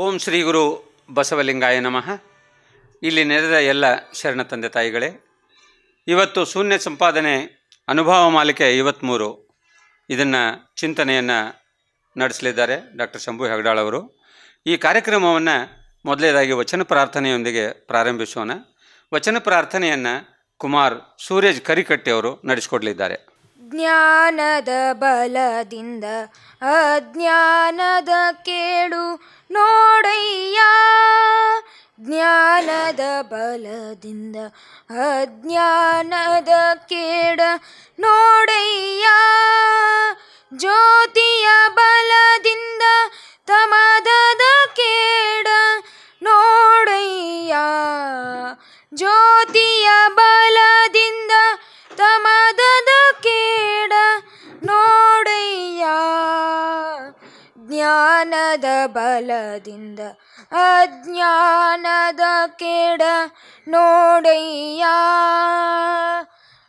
ಓಂ ಶ್ರೀ ಗುರು ಬಸವಲಿಂಗಾಯ ನಮಃ. ಇಲ್ಲಿ ನೆರೆದ ಎಲ್ಲ ಶರಣ ತಂದೆ ತಾಯಿಗಳೇ, ಇವತ್ತು ಶೂನ್ಯ ಸಂಪಾದನೆ ಅನುಭವ ಮಾಲಿಕೆ 53 ಇದನ್ನು ಚಿಂತನೆಯನ್ನು ನಡೆಸಲಿದ್ದಾರೆ ಡಾಕ್ಟರ್ ಶಂಭು ಹೆಗಡಾಳ್ ಅವರು. ಈ ಕಾರ್ಯಕ್ರಮವನ್ನು ಮೊದಲನೇದಾಗಿ ವಚನ ಪ್ರಾರ್ಥನೆಯೊಂದಿಗೆ ಪ್ರಾರಂಭಿಸೋಣ. ವಚನ ಪ್ರಾರ್ಥನೆಯನ್ನು ಕುಮಾರ್ ಸೂರಜ್ ಕರಿಕಟ್ಟಿ ಅವರು ನಡೆಸಿಕೊಡಲಿದ್ದಾರೆ. ಜ್ಞಾನದ ಬಲದಿಂದ ಅಜ್ಞಾನದ ಕೇಡು ನೋಡಯ್ಯ, ಜ್ಞಾನದ ಬಲದಿಂದ ಅಜ್ಞಾನದ ಕೇಡ ನೋಡಯ್ಯ, ಜ್ಯೋತಿಯ ಬಲದಿಂದ ತಮದದ ಕೇಡ ನೋಡಯ್ಯ, ಜ್ಯೋತಿಯ ಬಲದಿಂದ ತಮದದ ಕೇಡ ನೋಡಯ್ಯ, ಜ್ಞಾನದ ಬಲದಿಂದ ಅಜ್ಞಾನದ ಕೇಡ ನೋಡಯ್ಯ,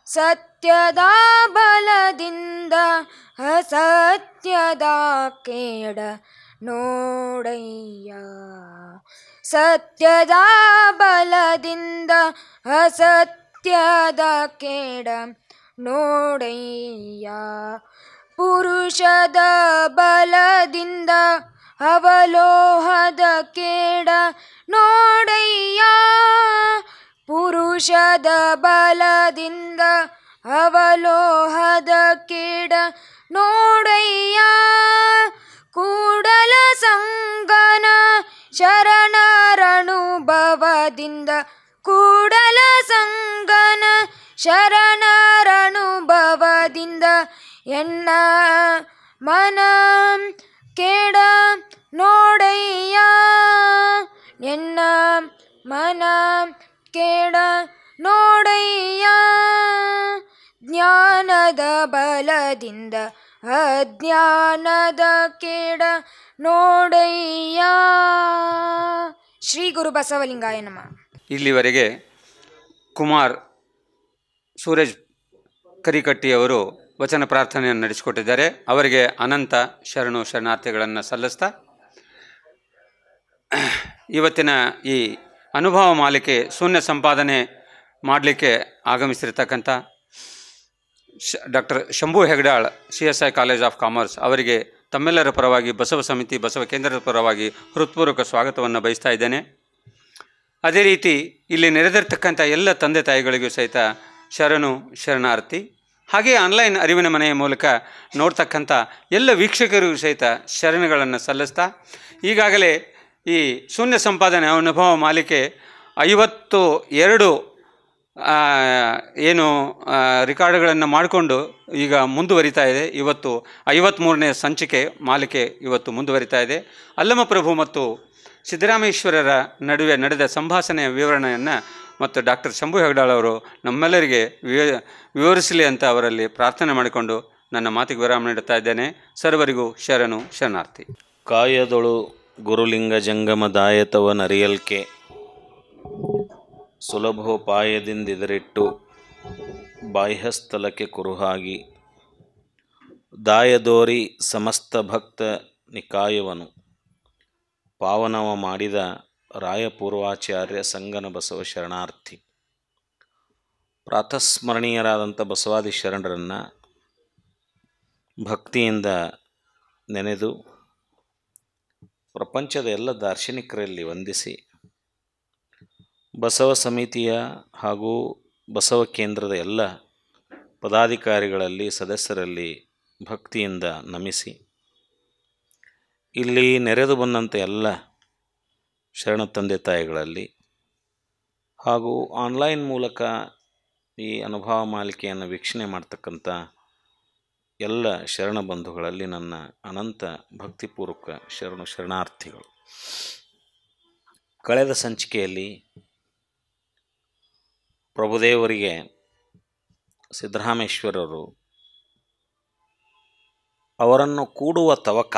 ಸತ್ಯದ ಬಲದಿಂದ ಅಸತ್ಯದ ಕೇಡ ನೋಡಯ್ಯ, ಸತ್ಯದ ಬಲದಿಂದ ಅಸತ್ಯದ ಕೇಡ ನೋಡಯ್ಯ, ಪುರುಷದ ಬಲದಿಂದ ಅವಲೋಹದ ಕೇಡ ನೋಡಯ್ಯ, ಪುರುಷದ ಬಲದಿಂದ ಅವಲೋಹದ ಕೇಡ ನೋಡಯ್ಯ, ಕೂಡಲ ಸಂಗನ ಶರಣರನುಭವದಿಂದ, ಕೂಡಲ ಸಂಗನ ಶರಣರನುಭವದಿಂದ ಎನ್ನ ಮನ ಕೇಡ ನೋಡಯ್ಯ, ಎನ್ನ ಮನ ಕೇಡ ನೋಡಯ್ಯ, ಜ್ಞಾನದ ಬಲದಿಂದ ಅಜ್ಞಾನದ ಕೇಡ ನೋಡಯ್ಯ. ಶ್ರೀ ಗುರು ಬಸವಲಿಂಗಾಯ ನಮಃ. ಇಲ್ಲಿವರೆಗೆ ಕುಮಾರ್ ಸೂರಜ್ ಕರಿಕಟ್ಟಿಯವರು ವಚನ ಪ್ರಾರ್ಥನೆಯನ್ನು ನಡೆಸಿಕೊಟ್ಟಿದ್ದಾರೆ. ಅವರಿಗೆ ಅನಂತ ಶರಣಾರ್ಥಿಗಳನ್ನು ಸಲ್ಲಿಸ್ತಾ, ಇವತ್ತಿನ ಈ ಅನುಭವ ಮಾಲಿಕೆ ಶೂನ್ಯ ಸಂಪಾದನೆ ಮಾಡಲಿಕ್ಕೆ ಆಗಮಿಸಿರ್ತಕ್ಕಂಥ doctor Shambhu Hegadal CSI college of commerce ಅವರಿಗೆ ತಮ್ಮೆಲ್ಲರ ಪರವಾಗಿ ಬಸವ ಸಮಿತಿ ಬಸವ ಕೇಂದ್ರದ ಪರವಾಗಿ ಹೃತ್ಪೂರ್ವಕ ಸ್ವಾಗತವನ್ನು ಬಯಸ್ತಾ ಇದ್ದೇನೆ. ಅದೇ ರೀತಿ ಇಲ್ಲಿ ನೆರೆದಿರ್ತಕ್ಕಂಥ ಎಲ್ಲ ತಂದೆ ತಾಯಿಗಳಿಗೂ ಸಹಿತ ಶರಣಾರ್ಥಿ, ಹಾಗೆ ಆನ್ಲೈನ್ ಅರಿವಿನ ಮನೆಯ ಮೂಲಕ ನೋಡ್ತಕ್ಕಂಥ ಎಲ್ಲ ವೀಕ್ಷಕರಿಗೂ ಸಹಿತ ಶರಣಗಳನ್ನು ಸಲ್ಲಿಸ್ತಾ, ಈಗಾಗಲೇ ಈ ಶೂನ್ಯ ಸಂಪಾದನೆ ಅನುಭವ ಮಾಲಿಕೆ 52 ಏನು ರಿಕಾರ್ಡ್ಗಳನ್ನು ಮಾಡಿಕೊಂಡು ಈಗ ಮುಂದುವರಿತಾ ಇದೆ. ಇವತ್ತು 53ನೇ ಸಂಚಿಕೆ ಮಾಲಿಕೆ ಇವತ್ತು ಮುಂದುವರಿತಾ ಇದೆ. ಅಲ್ಲಮಪ್ರಭು ಮತ್ತು ಸಿದ್ದರಾಮೇಶ್ವರರ ನಡುವೆ ನಡೆದ ಸಂಭಾಷಣೆಯ ವಿವರಣೆಯನ್ನು ಮತ್ತು ಡಾಕ್ಟರ್ ಶಂಭು ಹೆಗಡಾಳ್ ಅವರು ನಮ್ಮೆಲ್ಲರಿಗೆ ವಿವರಿಸಲಿ ಅಂತ ಅವರಲ್ಲಿ ಪ್ರಾರ್ಥನೆ ಮಾಡಿಕೊಂಡು ನನ್ನ ಮಾತಿಗೆ ವಿರಾಮ ನೀಡುತ್ತಾ ಇದ್ದೇನೆ. ಸರ್ವರಿಗೂ ಶರಣಾರ್ಥಿ. ಕಾಯದೊಳು ಗುರುಲಿಂಗ ಜಂಗಮ ದಾಯತವ ನರಿಯಲ್ಕೆ, ಸುಲಭೋಪಾಯದಿಂದಿದರಿಟ್ಟು ಬಾಹ್ಯಸ್ಥಲಕ್ಕೆ ಕುರುಹಾಗಿ, ದಾಯದೋರಿ ಸಮಸ್ತ ಭಕ್ತ ನಿಕಾಯವನು ಪಾವನವ ಮಾಡಿದ ರಾಯಪೂರ್ವಾಚಾರ್ಯ ಸಂಗನ ಬಸವ ಶರಣಾರ್ಥಿ. ಪ್ರಾತಸ್ಮರಣೀಯರಾದಂಥ ಬಸವಾದಿ ಶರಣರನ್ನು ಭಕ್ತಿಯಿಂದ ನೆನೆದು ಪ್ರಪಂಚದ ಎಲ್ಲ ದಾರ್ಶನಿಕರಲ್ಲಿ ವಂದಿಸಿ, ಬಸವ ಸಮಿತಿಯ ಹಾಗೂ ಬಸವ ಕೇಂದ್ರದ ಎಲ್ಲ ಪದಾಧಿಕಾರಿಗಳಲ್ಲಿ ಸದಸ್ಯರಲ್ಲಿ ಭಕ್ತಿಯಿಂದ ನಮಿಸಿ, ಇಲ್ಲಿ ನೆರೆದು ಬಂದಂಥ ಎಲ್ಲ ಶರಣ ತಂದೆ ತಾಯಿಗಳಲ್ಲಿ ಹಾಗೂ ಆನ್ಲೈನ್ ಮೂಲಕ ಈ ಅನುಭವ ಮಾಲಿಕೆಯನ್ನು ವೀಕ್ಷಣೆ ಮಾಡ್ತಕ್ಕಂಥ ಎಲ್ಲ ಶರಣ ಬಂಧುಗಳಲ್ಲಿ ನನ್ನ ಅನಂತ ಭಕ್ತಿಪೂರ್ವಕ ಶರಣಾರ್ಥಿಗಳು. ಕಳೆದ ಸಂಚಿಕೆಯಲ್ಲಿ ಪ್ರಭುದೇವರಿಗೆ ಸಿದ್ದರಾಮೇಶ್ವರರು ಅವರನ್ನು ಕೂಡುವ ತವಕ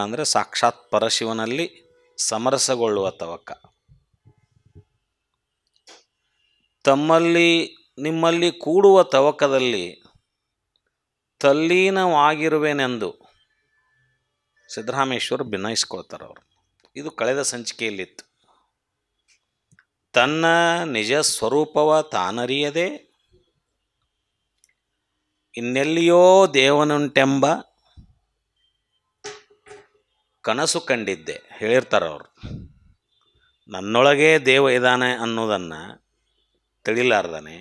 ಅಂದರೆ ಸಾಕ್ಷಾತ್ ಪರಶಿವನಲ್ಲಿ ಸಮರಸಗೊಳ್ಳುವ ತವಕ, ನಿಮ್ಮಲ್ಲಿ ಕೂಡುವ ತವಕದಲ್ಲಿ ತಲ್ಲೀನವಾಗಿರುವೆನೆಂದು ಸಿದ್ದರಾಮೇಶ್ವರ ಭಿನ್ನಯಿಸ್ಕೊಳ್ತಾರೆ ಅವರು. ಇದು ಕಳೆದ ಸಂಚಿಕೆಯಲ್ಲಿತ್ತು. ತನ್ನ ನಿಜ ಸ್ವರೂಪವ ತಾನರಿಯದೆ ಇನ್ನೆಲ್ಲಿಯೋ ದೇವನುಂಟೆಂಬ ಕನಸು ಕಂಡಿದ್ದೆ ಹೇಳಿರ್ತಾರೆ ಅವರು. ನನ್ನೊಳಗೆ ದೇವ ಇದ್ದಾನೆ ಅನ್ನೋದನ್ನು ತಿಳಿಲಾರ್ದಾನೆ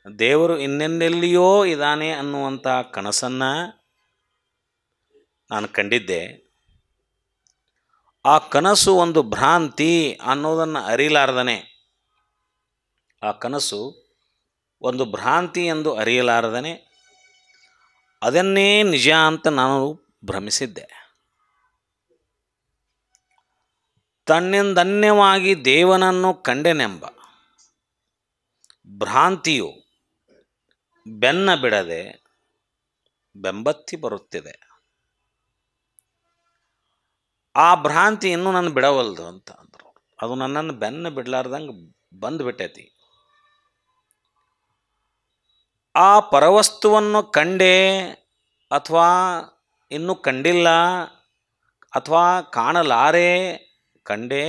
ದೇವರು ಇನ್ನೆಲ್ಲೆಲ್ಲಿಯೋ ಇದ್ದಾನೆ ಅನ್ನುವಂಥ ಕನಸನ್ನು ನಾನು ಕಂಡಿದ್ದೆ. ಆ ಕನಸು ಒಂದು ಭ್ರಾಂತಿ ಅನ್ನೋದನ್ನು ಅರಿಲಾರ್ದನೆ, ಆ ಕನಸು ಒಂದು ಭ್ರಾಂತಿ ಎಂದು ಅರಿಯಲಾರದನೆ ಅದನ್ನೇ ನಿಜ ಅಂತ ನಾನು ಭ್ರಮಿಸಿದ್ದೆ. ತನ್ನಿಂದನ್ಯವಾಗಿ ದೇವನನ್ನು ಕಂಡೆನೆಂಬ ಭ್ರಾಂತಿಯು ಬೆನ್ನ ಬಿಡದೆ ಬೆಂಬತ್ತಿ ಬರುತ್ತಿದೆ. ಆ ಭ್ರಾಂತಿ ಇನ್ನೂ ನನ್ನ ಬಿಡವಲ್ದು ಅಂತ ಅಂದರು. ಅದು ನನ್ನನ್ನು ಬೆನ್ನ ಬಿಡಲಾರ್ದಂಗೆ ಬಂದುಬಿಟ್ಟೈತಿ. ಆ ಪರವಸ್ತುವನ್ನು ಕಂಡೆ ಅಥವಾ ಇನ್ನೂ ಕಂಡಿಲ್ಲ ಅಥವಾ ಕಾಣಲಾರೆ, ಕಂಡೆ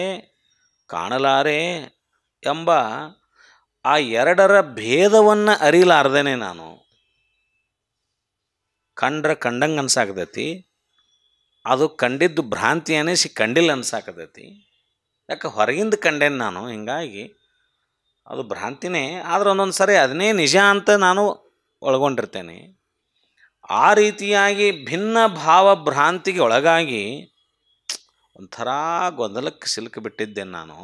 ಕಾಣಲಾರೆ ಎಂಬ ಆ ಎರಡರ ಭೇದವನ್ನು ಅರಿಲಾರ್ದೇನೆ ನಾನು ಕಂಡ್ರೆ ಕಂಡಂಗೆ ಅನ್ಸಾಕತೈತಿ, ಅದು ಕಂಡಿದ್ದು ಭ್ರಾಂತಿ ಅನಿಸಿ ಕಂಡಿಲ್ಲ ಅನ್ಸಾಕತೈತಿ. ಯಾಕೆ ಹೊರಗಿಂದ ಕಂಡೇನು ನಾನು, ಹೀಗಾಗಿ ಅದು ಭ್ರಾಂತಿನೇ. ಆದ್ರೆ ಒಂದೊಂದು ಸರಿ ಅದನ್ನೇ ನಿಜ ಅಂತ ನಾನು ಒಳಗೊಂಡಿರ್ತೇನೆ. ಆ ರೀತಿಯಾಗಿ ಭಿನ್ನ ಭಾವ ಭ್ರಾಂತಿಗೆ ಒಳಗಾಗಿ ಒಂಥರ ಗೊಂದಲಕ್ಕೆ ಸಿಲುಕಿಬಿಟ್ಟಿದ್ದೆ ನಾನು.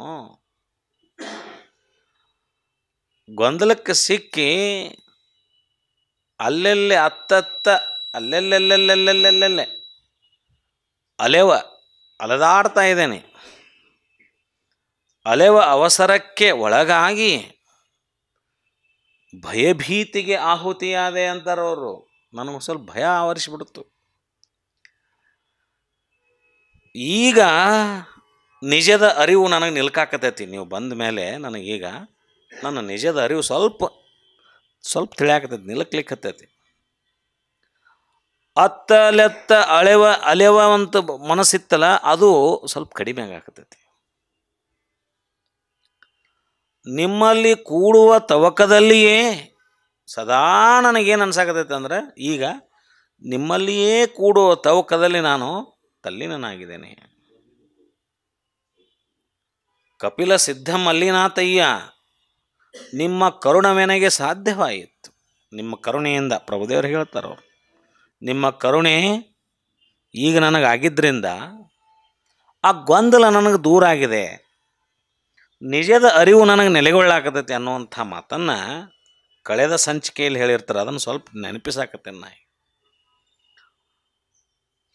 ಗೊಂದಲಕ್ಕೆ ಸಿಕ್ಕಿ ಅಲ್ಲೆಲ್ಲೆ ಅತ್ತತ್ತ ಅಲ್ಲೆಲ್ಲೆಲ್ಲೆಲ್ಲೆಲ್ಲೆಲ್ಲೆಲ್ಲೆ ಅಲೆದಾಡ್ತಾ ಇದ್ದೇನೆ. ಅಲೆವ ಅವಸರಕ್ಕೆ ಒಳಗಾಗಿ ಭಯಭೀತಿಗೆ ಆಹುತಿಯಾದೆ ಅಂತಾರವರು. ನನಗೆ ಸ್ವಲ್ಪ ಭಯ ಆವರಿಸಿಬಿಡ್ತು. ಈಗ ನಿಜದ ಅರಿವು ನನಗೆ ನಿಲ್ಕಾಕತೈತಿ. ನೀವು ಬಂದ ಮೇಲೆ ನನಗೀಗ ನನ್ನ ನಿಜದ ಅರಿವು ಸ್ವಲ್ಪ ತಿಳಿಯಾಕತೈತಿ, ನಿಲಕ್ಲಿಕ್ಕತ್ತೈತಿ. ಅತ್ತಲೆತ್ತ ಅಲೆವ ಅಂತ ಮನಸ್ಸಿತ್ತಲ್ಲ, ಅದು ಸ್ವಲ್ಪ ಕಡಿಮೆ ಆಗಾಕತೈತಿ. ನಿಮ್ಮಲ್ಲಿ ಕೂಡುವ ತವಕದಲ್ಲಿಯೇ ಸದಾ ನನಗೇನು ಅನ್ಸಾಕತೈತೆ ಅಂದ್ರೆ, ಈಗ ನಿಮ್ಮಲ್ಲಿಯೇ ಕೂಡುವ ತವಕದಲ್ಲಿ ನಾನು ತಲ್ಲೀನನಾಗಿದ್ದೇನೆ. ಕಪಿಲ ಸಿದ್ಧ ಮಲ್ಲಿನಾಥಯ್ಯ, ನಿಮ್ಮ ಕರುಣವೆನಗೆ ಸಾಧ್ಯವಾಯಿತು. ನಿಮ್ಮ ಕರುಣೆಯಿಂದ ಪ್ರಭುದೇವರು ಹೇಳ್ತಾರವ್ರು, ನಿಮ್ಮ ಕರುಣೆ ಈಗ ನನಗಾಗಿದ್ದರಿಂದ ಆ ಗೊಂದಲ ನನಗೆ ದೂರ ಆಗಿದೆ, ನಿಜದ ಅರಿವು ನನಗೆ ನೆಲೆಗೊಳ್ಳಾಕತೈತಿ ಅನ್ನುವಂಥ ಮಾತನ್ನು ಕಳೆದ ಸಂಚಿಕೆಯಲ್ಲಿ ಹೇಳಿರ್ತಾರೆ. ಅದನ್ನು ಸ್ವಲ್ಪ ನೆನಪಿಸಾಕತ್ತೇನೆ ನಾ.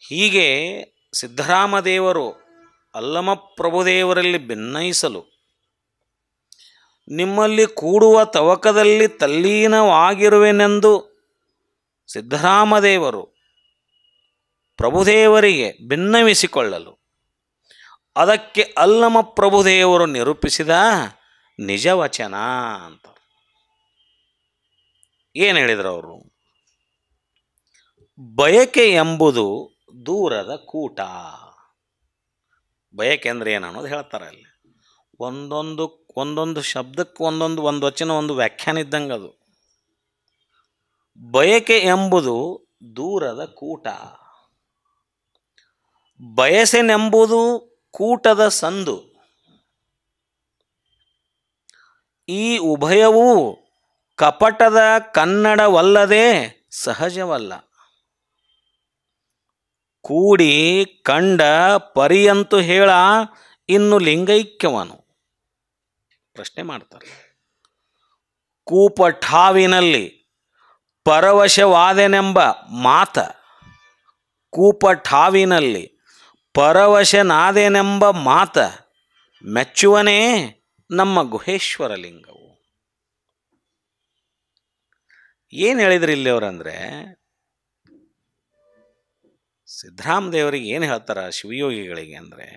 ಹೀಗೆ ಸಿದ್ದರಾಮದೇವರು ಅಲ್ಲಮ ಪ್ರಭುದೇವರಲ್ಲಿ ಭಿನ್ನಯಿಸಲು ನಿಮ್ಮಲ್ಲಿ ಕೂಡುವ ತವಕದಲ್ಲಿ ತಲ್ಲೀನವಾಗಿರುವೆನೆಂದು ಸಿದ್ದರಾಮದೇವರು ಪ್ರಭುದೇವರಿಗೆ ಭಿನ್ನವಿಸಿಕೊಳ್ಳಲು ಅದಕ್ಕೆ ಅಲ್ಲಮ ಪ್ರಭುದೇವರು ನಿರೂಪಿಸಿದ ನಿಜ ವಚನ ಅಂತ. ಏನು ಹೇಳಿದ್ರು ಅವರು? ಬಯಕೆ ಎಂಬುದು ದೂರದ ಕೂಟ. ಬಯಕೆ ಅಂದರೆ ಏನು ಅನ್ನೋದು ಹೇಳ್ತಾರೆ ಅಲ್ಲಿ. ಒಂದೊಂದು ಶಬ್ದಕ್ಕೆ ಒಂದು ವಚನ, ಒಂದು ವ್ಯಾಖ್ಯಾನ ಇದ್ದಂಗೆ ಅದು. ಬಯಕೆ ಎಂಬುದು ದೂರದ ಕೂಟ, ಬಯಸೆನೆಂಬುದು ಕೂಟದ ಸಂದು. ಈ ಉಭಯವೂ ಕಪಟದ ಕನ್ನಡವಲ್ಲದೆ ಸಹಜವಲ್ಲ. ಕೂಡಿ ಕಂಡ ಪರಿಯಂತು ಹೇಳ ಇನ್ನು ಲಿಂಗೈಕ್ಯವನು. ಪ್ರಶ್ನೆ ಮಾಡ್ತಾರೆ. ಕೂಪಠಾವಿನಲ್ಲಿ ಪರವಶವಾದೆನೆಂಬ ಮಾತ, ಕೂಪಠಾವಿನಲ್ಲಿ ಪರವಶನಾದೆನೆಂಬ ಮಾತ ಮೆಚ್ಚುವನೇ ನಮ್ಮ ಗುಹೇಶ್ವರ ಲಿಂಗವು. ಏನು ಹೇಳಿದ್ರು ಇಲ್ಲಿ ಅವರಂದರೆ, ಸಿದ್ದರಾಮದೇವರಿಗೆ ಏನು ಹೇಳ್ತಾರ ಶಿವಯೋಗಿಗಳಿಗೆ ಅಂದರೆ,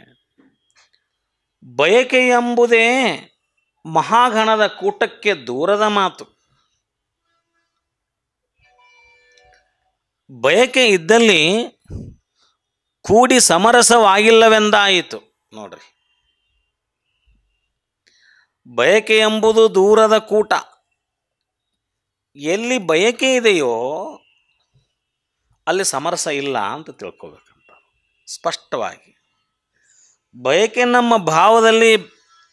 ಬಯಕೆ ಎಂಬುದೇ ಮಹಾಗಣದ ಕೂಟಕ್ಕೆ ದೂರದ ಮಾತು. ಬಯಕೆ ಇದ್ದಲ್ಲಿ ಕೂಡಿ ಸಮರಸವಾಗಿಲ್ಲವೆಂದಾಯಿತು. ನೋಡ್ರಿ, ಬಯಕೆ ಎಂಬುದು ದೂರದ ಕೂಟ. ಎಲ್ಲಿ ಬಯಕೆ ಇದೆಯೋ ಅಲ್ಲಿ ಸಮರಸ ಇಲ್ಲ ಅಂತ ತಿಳ್ಕೊಬೇಕಂತ ಸ್ಪಷ್ಟವಾಗಿ. ಬಯಕೆ ನಮ್ಮ ಭಾವದಲ್ಲಿ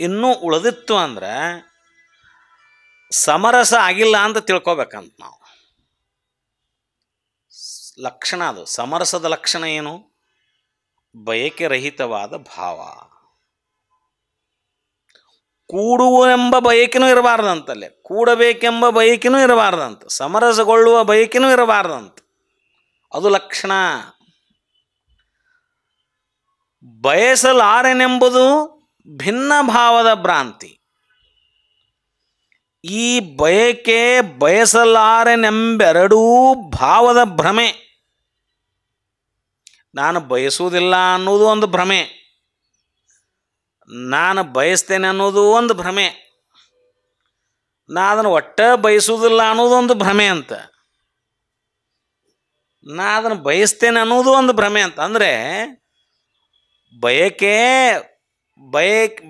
ಇನ್ನೂ ಉಳಿದಿತ್ತು ಅಂದರೆ ಸಮರಸ ಆಗಿಲ್ಲ ಅಂತ ತಿಳ್ಕೊಬೇಕಂತ ನಾವು. ಲಕ್ಷಣ ಅದು. ಸಮರಸದ ಲಕ್ಷಣ ಏನು? ಬಯಕೆ ರಹಿತವಾದ ಭಾವ. ಕೂಡುವೆಂಬ ಬಯಕೆನೂ ಇರಬಾರ್ದಂತಲ್ಲೇ, ಕೂಡಬೇಕೆಂಬ ಬಯಕೆನೂ ಇರಬಾರ್ದಂತ, ಸಮರಸಗೊಳ್ಳುವ ಬಯಕೆನೂ ಇರಬಾರ್ದಂತ. ಅದು ಲಕ್ಷಣ. ಬಯಸಲಾರೆನೆಂಬುದು ಭಿನ್ನ ಭಾವದ ಭ್ರಾಂತಿ. ಈ ಬಯಕೆ ಬಯಸಲಾರೆನೆಂಬೆರಡೂ ಭಾವದ ಭ್ರಮೆ. ನಾನು ಬಯಸುವುದಿಲ್ಲ ಅನ್ನೋದು ಒಂದು ಭ್ರಮೆ, ನಾನು ಬಯಸ್ತೇನೆ ಅನ್ನೋದು ಒಂದು ಭ್ರಮೆ, ನಾ ಅದನ್ನು ಒಟ್ಟ ಬಯಸುವುದಿಲ್ಲ ಅನ್ನೋದು ಒಂದು ಭ್ರಮೆ ಅಂತ, ನಾ ಅದನ್ನು ಬಯಸ್ತೇನೆ ಅನ್ನೋದು ಒಂದು ಭ್ರಮೆ ಅಂತ. ಅಂದರೆ ಬಯಕೆ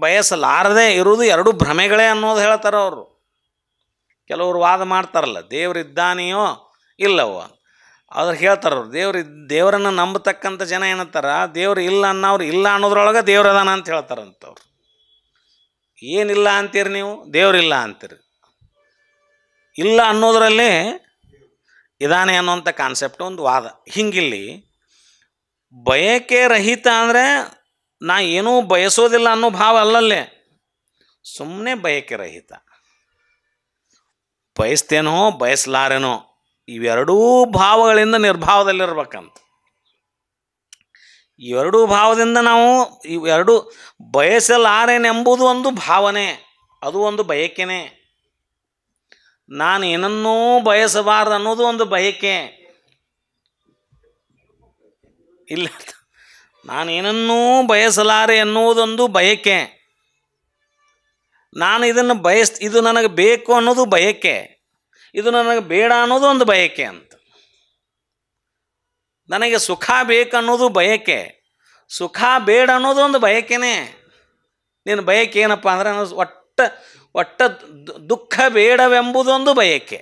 ಬಯಸಲಾರದೆ ಇರುವುದು ಎರಡು ಭ್ರಮೆಗಳೇ ಅನ್ನೋದು ಹೇಳ್ತಾರೆ ಅವರು. ಕೆಲವರು ವಾದ ಮಾಡ್ತಾರಲ್ಲ, ದೇವರಿದ್ದಾನೆಯೋ ಇಲ್ಲವೋ ಅದ್ರ ಹೇಳ್ತಾರೆ ಅವರು. ದೇವರನ್ನು ನಂಬತಕ್ಕಂಥ ಜನ ಏನಂತಾರ, ದೇವ್ರು ಇಲ್ಲ ಅನ್ನೋರು ಇಲ್ಲ ಅನ್ನೋದ್ರೊಳಗೆ ದೇವ್ರು ಅದಾನ ಅಂತ ಹೇಳ್ತಾರಂತವ್ರು. ಏನಿಲ್ಲ ಅಂತೀರಿ ನೀವು? ದೇವ್ರಿಲ್ಲ ಅಂತೀರಿ. ಇಲ್ಲ ಅನ್ನೋದ್ರಲ್ಲಿ ಇದಾನೆ ಅನ್ನೋಂಥ ಕಾನ್ಸೆಪ್ಟ್ ಒಂದು ವಾದ. ಹಿಂಗಿಲ್ಲಿ ಬಯಕೆ ರಹಿತ ಅಂದರೆ ನಾ ಏನೂ ಬಯಸೋದಿಲ್ಲ ಅನ್ನೋ ಭಾವ ಅಲ್ಲಲ್ಲೇ, ಸುಮ್ಮನೆ ಬಯಕೆ ರಹಿತ. ಬಯಸ್ತೇನೋ ಬಯಸಲಾರೇನೋ ಇವೆರಡೂ ಭಾವಗಳಿಂದ ನಿರ್ಭಾವದಲ್ಲಿರ್ಬೇಕಂತ. ಇವೆರಡೂ ಭಾವದಿಂದ ನಾವು ಇವೆರಡು ಬಯಸಲಾರೇನೆಂಬುದು ಒಂದು ಭಾವನೆ, ಅದು ಒಂದು ಬಯಕೆನೇ. ನಾನು ಏನನ್ನೂ ಬಯಸಬಾರ್ದು ಅನ್ನೋದು ಒಂದು ಬಯಕೆ ಇಲ್ಲ. ನಾನು ಏನನ್ನೂ ಬಯಸಲಾರೆ ಎನ್ನುವುದೊಂದು ಬಯಕೆ. ನಾನು ಇದನ್ನು ಇದು ನನಗೆ ಬೇಕು ಅನ್ನೋದು ಬಯಕೆ, ಇದು ನನಗೆ ಬೇಡ ಅನ್ನೋದು ಒಂದು ಬಯಕೆ ಅಂತ. ನನಗೆ ಸುಖ ಬೇಕನ್ನೋದು ಬಯಕೆ, ಸುಖ ಬೇಡ ಅನ್ನೋದು ಒಂದು ಬಯಕೆನೇ. ನಿನ್ನ ಬಯಕೆ ಏನಪ್ಪ ಅಂದರೆ ಒಟ್ಟ ದುಃಖ ಬೇಡವೆಂಬುದೊಂದು ಬಯಕೆ.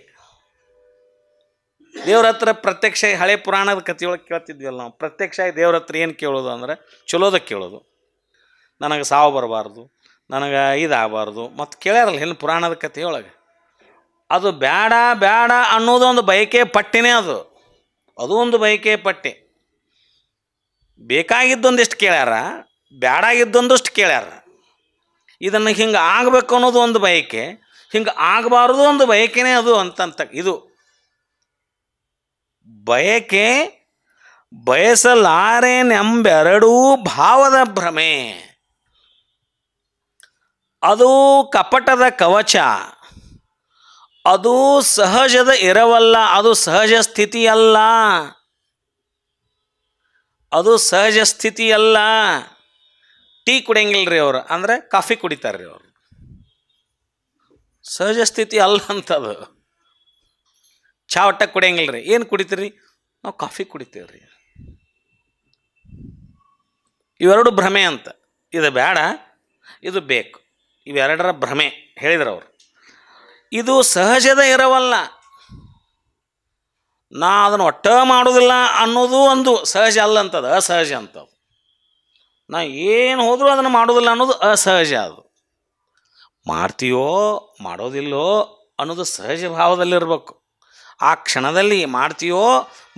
ದೇವ್ರ ಹತ್ರ ಪ್ರತ್ಯಕ್ಷ ಹಳೆ ಪುರಾಣದ ಕಥೆಯೊಳಗೆ ಕೇಳ್ತಿದ್ವಲ್ಲ ನಾವು. ಪ್ರತ್ಯಕ್ಷ ದೇವ್ರ ಹತ್ರ ಏನು ಕೇಳೋದು ಅಂದರೆ ಚಲೋದ ಕೇಳೋದು. ನನಗೆ ಸಾವು ಬರಬಾರ್ದು, ನನಗೆ ಇದಾಗಬಾರ್ದು. ಮತ್ತು ಕೇಳ್ಯಾರಲ್ಲ ಏನು ಪುರಾಣದ ಕಥೆಯೊಳಗೆ. ಅದು ಬೇಡ ಬೇಡ ಅನ್ನೋದು ಒಂದು ಬಯಕೆ ಪಟ್ಟಿನೇ. ಅದು ಒಂದು ಬಯಕೆ ಪಟ್ಟಿ. ಬೇಕಾಗಿದ್ದೊಂದಿಷ್ಟು ಕೇಳ್ಯಾರ, ಬೇಡಾಗಿದ್ದೊಂದಷ್ಟು ಕೇಳ್ಯಾರ. ಇದನ್ನು ಹಿಂಗೆ ಆಗಬೇಕು ಅನ್ನೋದು ಒಂದು ಬಯಕೆ, ಹಿಂಗೆ ಆಗಬಾರ್ದು ಒಂದು ಬಯಕೆನೇ ಅದು ಅಂತಂತ. ಇದು ಬಯಕೆ ಬಯಸಲಾರೇನೆಂಬೆರಡೂ ಭಾವದ ಭ್ರಮೆ. ಅದು ಕಪಟದ ಕವಚ, ಅದು ಸಹಜದ ಇರವಲ್ಲ, ಅದು ಸಹಜ ಸ್ಥಿತಿಯಲ್ಲ, ಅದು ಸಹಜ ಸ್ಥಿತಿಯಲ್ಲ. ಟೀ ಕುಡಿಯಂಗಿಲ್ಲ ರೀ ಅವರು, ಅಂದರೆ ಕಾಫಿ ಕುಡಿತಾರೆ ರೀ ಅವರು. ಸಹಜ ಸ್ಥಿತಿ ಅಲ್ಲ ಅಂತದು. ಚಾ ಒಟ್ಟ ಕುಡಿಯಂಗಿಲ್ಲ ರೀ. ಏನು ಕುಡಿತೀರಿ? ನಾವು ಕಾಫಿ ಕುಡಿತೀವಿ ರೀ. ಇವೆರಡು ಭ್ರಮೆ ಅಂತ. ಇದು ಬೇಡ, ಇದು ಬೇಕು, ಇವೆರಡರ ಭ್ರಮೆ ಹೇಳಿದ್ರು ಅವರು. ಇದು ಸಹಜದ ಇರವಲ್ಲ, ನಾ ಅದನ್ನು ಒಟ್ಟ ಮಾಡೋದಿಲ್ಲ ಅನ್ನೋದು ಒಂದು ಸಹಜ ಅಲ್ಲ ಅಂತದು, ಅಸಹಜ ಅಂತದು. ನಾ ಏನು ಹೋದರೂ ಅದನ್ನು ಮಾಡೋದಿಲ್ಲ ಅನ್ನೋದು ಅಸಹಜ. ಅದು ಮಾಡ್ತೀಯೋ ಮಾಡೋದಿಲ್ಲೋ ಅನ್ನೋದು ಸಹಜ ಭಾವದಲ್ಲಿರಬೇಕು. ಆ ಕ್ಷಣದಲ್ಲಿ ಮಾಡ್ತೀಯೋ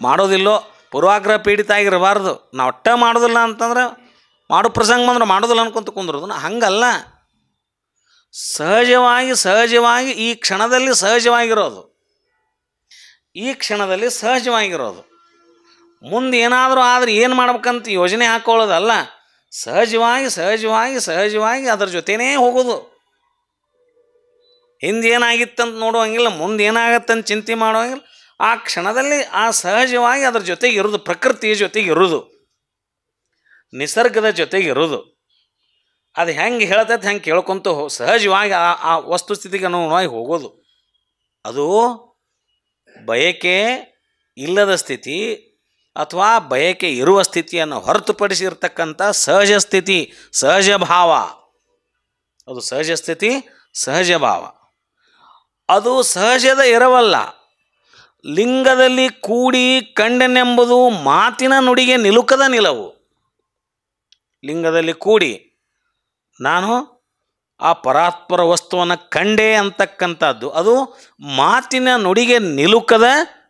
ಮಾಡೋದಿಲ್ಲೋ ಪೂರ್ವಾಗ್ರಹ ಪೀಡಿತ ಆಗಿರಬಾರ್ದು. ನಾವು ಒಟ್ಟ ಮಾಡೋದಿಲ್ಲ ಅಂತಂದ್ರೆ ಮಾಡೋ ಪ್ರಸಂಗ ಬಂದ್ರೆ ಮಾಡೋದಿಲ್ಲ ಅನ್ಕೊಂತ ಕುಂದ್ರದು. ಹಂಗಲ್ಲ, ಸಹಜವಾಗಿ ಈ ಕ್ಷಣದಲ್ಲಿ ಸಹಜವಾಗಿರೋದು, ಈ ಕ್ಷಣದಲ್ಲಿ ಸಹಜವಾಗಿರೋದು. ಮುಂದೆ ಏನಾದರೂ ಆದರೆ ಏನು ಮಾಡ್ಬೇಕಂತ ಯೋಜನೆ ಹಾಕ್ಕೊಳ್ಳೋದಲ್ಲ. ಸಹಜವಾಗಿ ಅದ್ರ ಜೊತೆನೇ ಹೋಗೋದು. ಹಿಂದೆ ಏನಾಗಿತ್ತಂತ ನೋಡುವಂಗಿಲ್ಲ, ಮುಂದೆ ಏನಾಗತ್ತಂತ ಚಿಂತೆ ಮಾಡುವಂಗಿಲ್ಲ. ಆ ಕ್ಷಣದಲ್ಲಿ ಆ ಸಹಜವಾಗಿ ಅದ್ರ ಜೊತೆಗೆ ಇರೋದು, ಪ್ರಕೃತಿಯ ಜೊತೆಗೆ ಇರೋದು, ನಿಸರ್ಗದ ಜೊತೆಗೆ ಇರೋದು. ಅದು ಹೆಂಗೆ ಹೇಳ್ತೈತೆ ಹೆಂಗೆ ಕೇಳ್ಕೊತ ಸಹಜವಾಗಿ ಆ ವಸ್ತುಸ್ಥಿತಿಗೆ ಅನುಗುಣವಾಗಿ ಹೋಗೋದು. ಅದು ಬಯಕೆ ಇಲ್ಲದ ಸ್ಥಿತಿ, ಅಥವಾ ಬಯಕೆ ಇರುವ ಸ್ಥಿತಿಯನ್ನು ಹೊರತುಪಡಿಸಿರ್ತಕ್ಕಂಥ ಸಹಜ ಸ್ಥಿತಿ, ಸಹಜ ಭಾವ. ಅದು ಸಹಜ ಸ್ಥಿತಿ, ಸಹಜ ಭಾವ. ಅದು ಸಹಜದ ಇರವಲ್ಲ. ಲಿಂಗದಲ್ಲಿ ಕೂಡಿ ಕಂಡೆನೆಂಬುದು ಮಾತಿನ ನುಡಿಗೆ ನಿಲುಕದ ನಿಲವು. ಲಿಂಗದಲ್ಲಿ ಕೂಡಿ ನಾನು ಆ ಪರಾತ್ಪರ ವಸ್ತುವನ್ನು ಕಂಡೆ ಅಂತಕ್ಕಂಥದ್ದು ಅದು ಮಾತಿನ ನುಡಿಗೆ ನಿಲುಕದ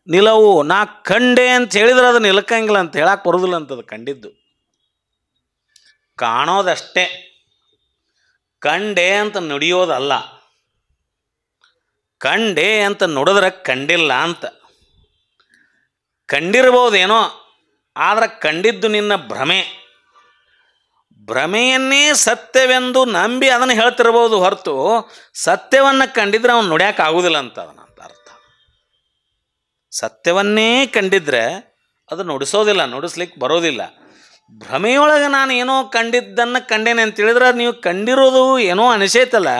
ನಿಲವು. ನಾ ಕಂಡೆ ಅಂತ ಹೇಳಿದ್ರೆ ಅದು ನಿಲಕಂಗಿಲ್ಲ ಅಂತ ಹೇಳಕ್ಕೆ ಬರೋದಿಲ್ಲ ಅಂತದು. ಕಂಡಿದ್ದು ಕಾಣೋದಷ್ಟೇ, ಕಂಡೆ ಅಂತ ನುಡಿಯೋದಲ್ಲ. ಕಂಡೆ ಅಂತ ನುಡಿದ್ರೆ ಕಂಡಿಲ್ಲ ಅಂತ. ಕಂಡಿರ್ಬೋದೇನೋ, ಆದರೆ ಕಂಡಿದ್ದು ನಿನ್ನ ಭ್ರಮೆ. ಭ್ರಮೆಯನ್ನೇ ಸತ್ಯವೆಂದು ನಂಬಿ ಅದನ್ನು ಹೇಳ್ತಿರ್ಬೋದು ಹೊರತು ಸತ್ಯವನ್ನು ಕಂಡಿದ್ರೆ ಅವನು ನುಡ್ಯಾಕೆ ಆಗೋದಿಲ್ಲ ಅಂತ ಅದನ್ನಂತ ಅರ್ಥ. ಸತ್ಯವನ್ನೇ ಕಂಡಿದ್ರೆ ಅದು ನುಡಿಸೋದಿಲ್ಲ, ನುಡಿಸ್ಲಿಕ್ಕೆ ಬರೋದಿಲ್ಲ. ಭ್ರಮೆಯೊಳಗೆ ನಾನು ಏನೋ ಕಂಡಿದ್ದನ್ನು ಕಂಡೇನೆ ಅಂತ ಹೇಳಿದ್ರೆ ನೀವು ಕಂಡಿರೋದು ಏನೋ ಅನಿಸೈತಲ್ಲ,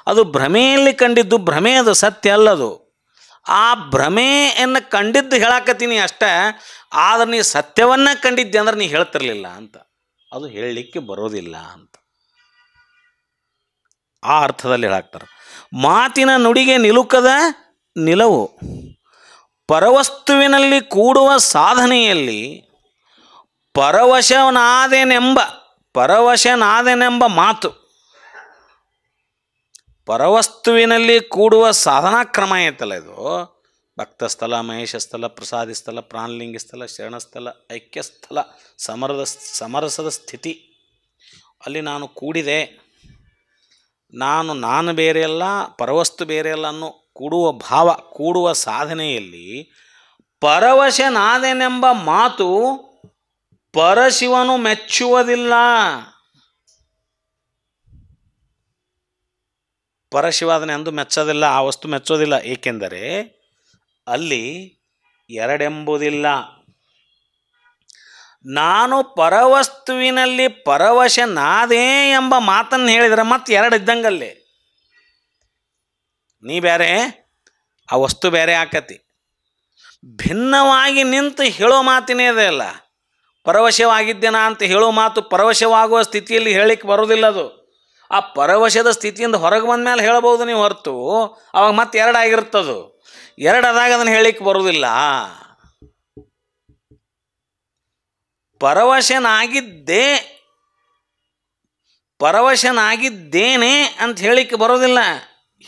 ಅದು ಭ್ರಮೆಯಲ್ಲಿ ಕಂಡಿದ್ದು ಭ್ರಮೆ, ಅದು ಸತ್ಯ ಅಲ್ಲದು. ಆ ಭ್ರಮೆಯನ್ನು ಕಂಡಿದ್ದು ಹೇಳಾಕತ್ತೀನಿ ಅಷ್ಟೇ, ಆದರೆ ನೀ ಸತ್ಯವನ್ನು ಕಂಡಿದ್ದೆ ಅಂದ್ರೆ ನೀ ಹೇಳ್ತಿರ್ಲಿಲ್ಲ ಅಂತ. ಅದು ಹೇಳಲಿಕ್ಕೆ ಬರೋದಿಲ್ಲ ಅಂತ ಆ ಅರ್ಥದಲ್ಲಿ ಹೇಳಾಕ್ತಾರೆ. ಮಾತಿನ ನುಡಿಗೆ ನಿಲುಕದ ನಿಲವು. ಪರವಸ್ತುವಿನಲ್ಲಿ ಕೂಡುವ ಸಾಧನೆಯಲ್ಲಿ ಪರವಶನಾದೆನೆಂಬ ಮಾತು. ಪರವಸ್ತುವಿನಲ್ಲಿ ಕೂಡುವ ಸಾಧನಾ ಕ್ರಮ ಐತಲ್ಲ ಇದು. ಭಕ್ತಸ್ಥಲ, ಮಹೇಶಸ್ಥಲ, ಪ್ರಸಾದಿ ಸ್ಥಳ, ಪ್ರಾಣಲಿಂಗಿ ಸ್ಥಳ, ಶರಣಸ್ಥಳ, ಐಕ್ಯಸ್ಥಳ, ಸಮರಸದ ಸ್ಥಿತಿ. ಅಲ್ಲಿ ನಾನು ಕೂಡಿದೆ, ನಾನು ಬೇರೆಯಲ್ಲ, ಪರವಸ್ತು ಬೇರೆಯಲ್ಲ ಅನ್ನೋ ಕೂಡುವ ಭಾವ, ಕೂಡುವ ಸಾಧನೆಯಲ್ಲಿ ಪರವಶನಾದೆನೆಂಬ ಮಾತು ಪರಶಿವನು ಮೆಚ್ಚುವುದಿಲ್ಲ. ಪರಶಿವಾದನೆ ಅಂದು ಮೆಚ್ಚೋದಿಲ್ಲ, ಆ ವಸ್ತು ಮೆಚ್ಚೋದಿಲ್ಲ. ಏಕೆಂದರೆ ಅಲ್ಲಿ ಎರಡೆಂಬುದಿಲ್ಲ. ನಾನು ಪರವಸ್ತುವಿನಲ್ಲಿ ಪರವಶನಾದೇ ಎಂಬ ಮಾತನ್ನು ಹೇಳಿದರೆ ಮತ್ತೆ ಎರಡು ಇದ್ದಂಗಲ್ಲಿ. ನೀ ಬೇರೆ, ಆ ವಸ್ತು ಬೇರೆ ಆಕತಿ. ಭಿನ್ನವಾಗಿ ನಿಂತು ಹೇಳೋ ಮಾತಿನೇ ಇದೆ ಅಲ್ಲ. ಪರವಶವಾಗಿದ್ದೇನಾ ಅಂತ ಹೇಳೋ ಮಾತು ಪರವಶವಾಗುವ ಸ್ಥಿತಿಯಲ್ಲಿ ಹೇಳಲಿಕ್ಕೆ ಬರೋದಿಲ್ಲ. ಅದು ಆ ಪರವಶದ ಸ್ಥಿತಿಯಿಂದ ಹೊರಗೆ ಬಂದ ಮೇಲೆ ಹೇಳ್ಬೋದು ನೀವು, ಹೊರತು ಅವಾಗ ಮತ್ತೆ ಎರಡಾಗಿರ್ತದು. ಎರಡಾದಾಗ ಅದನ್ನು ಹೇಳಲಿಕ್ಕೆ ಬರೋದಿಲ್ಲ. ಪರವಶನಾಗಿದ್ದೇನೆ ಅಂತ ಹೇಳಲಿಕ್ಕೆ ಬರೋದಿಲ್ಲ.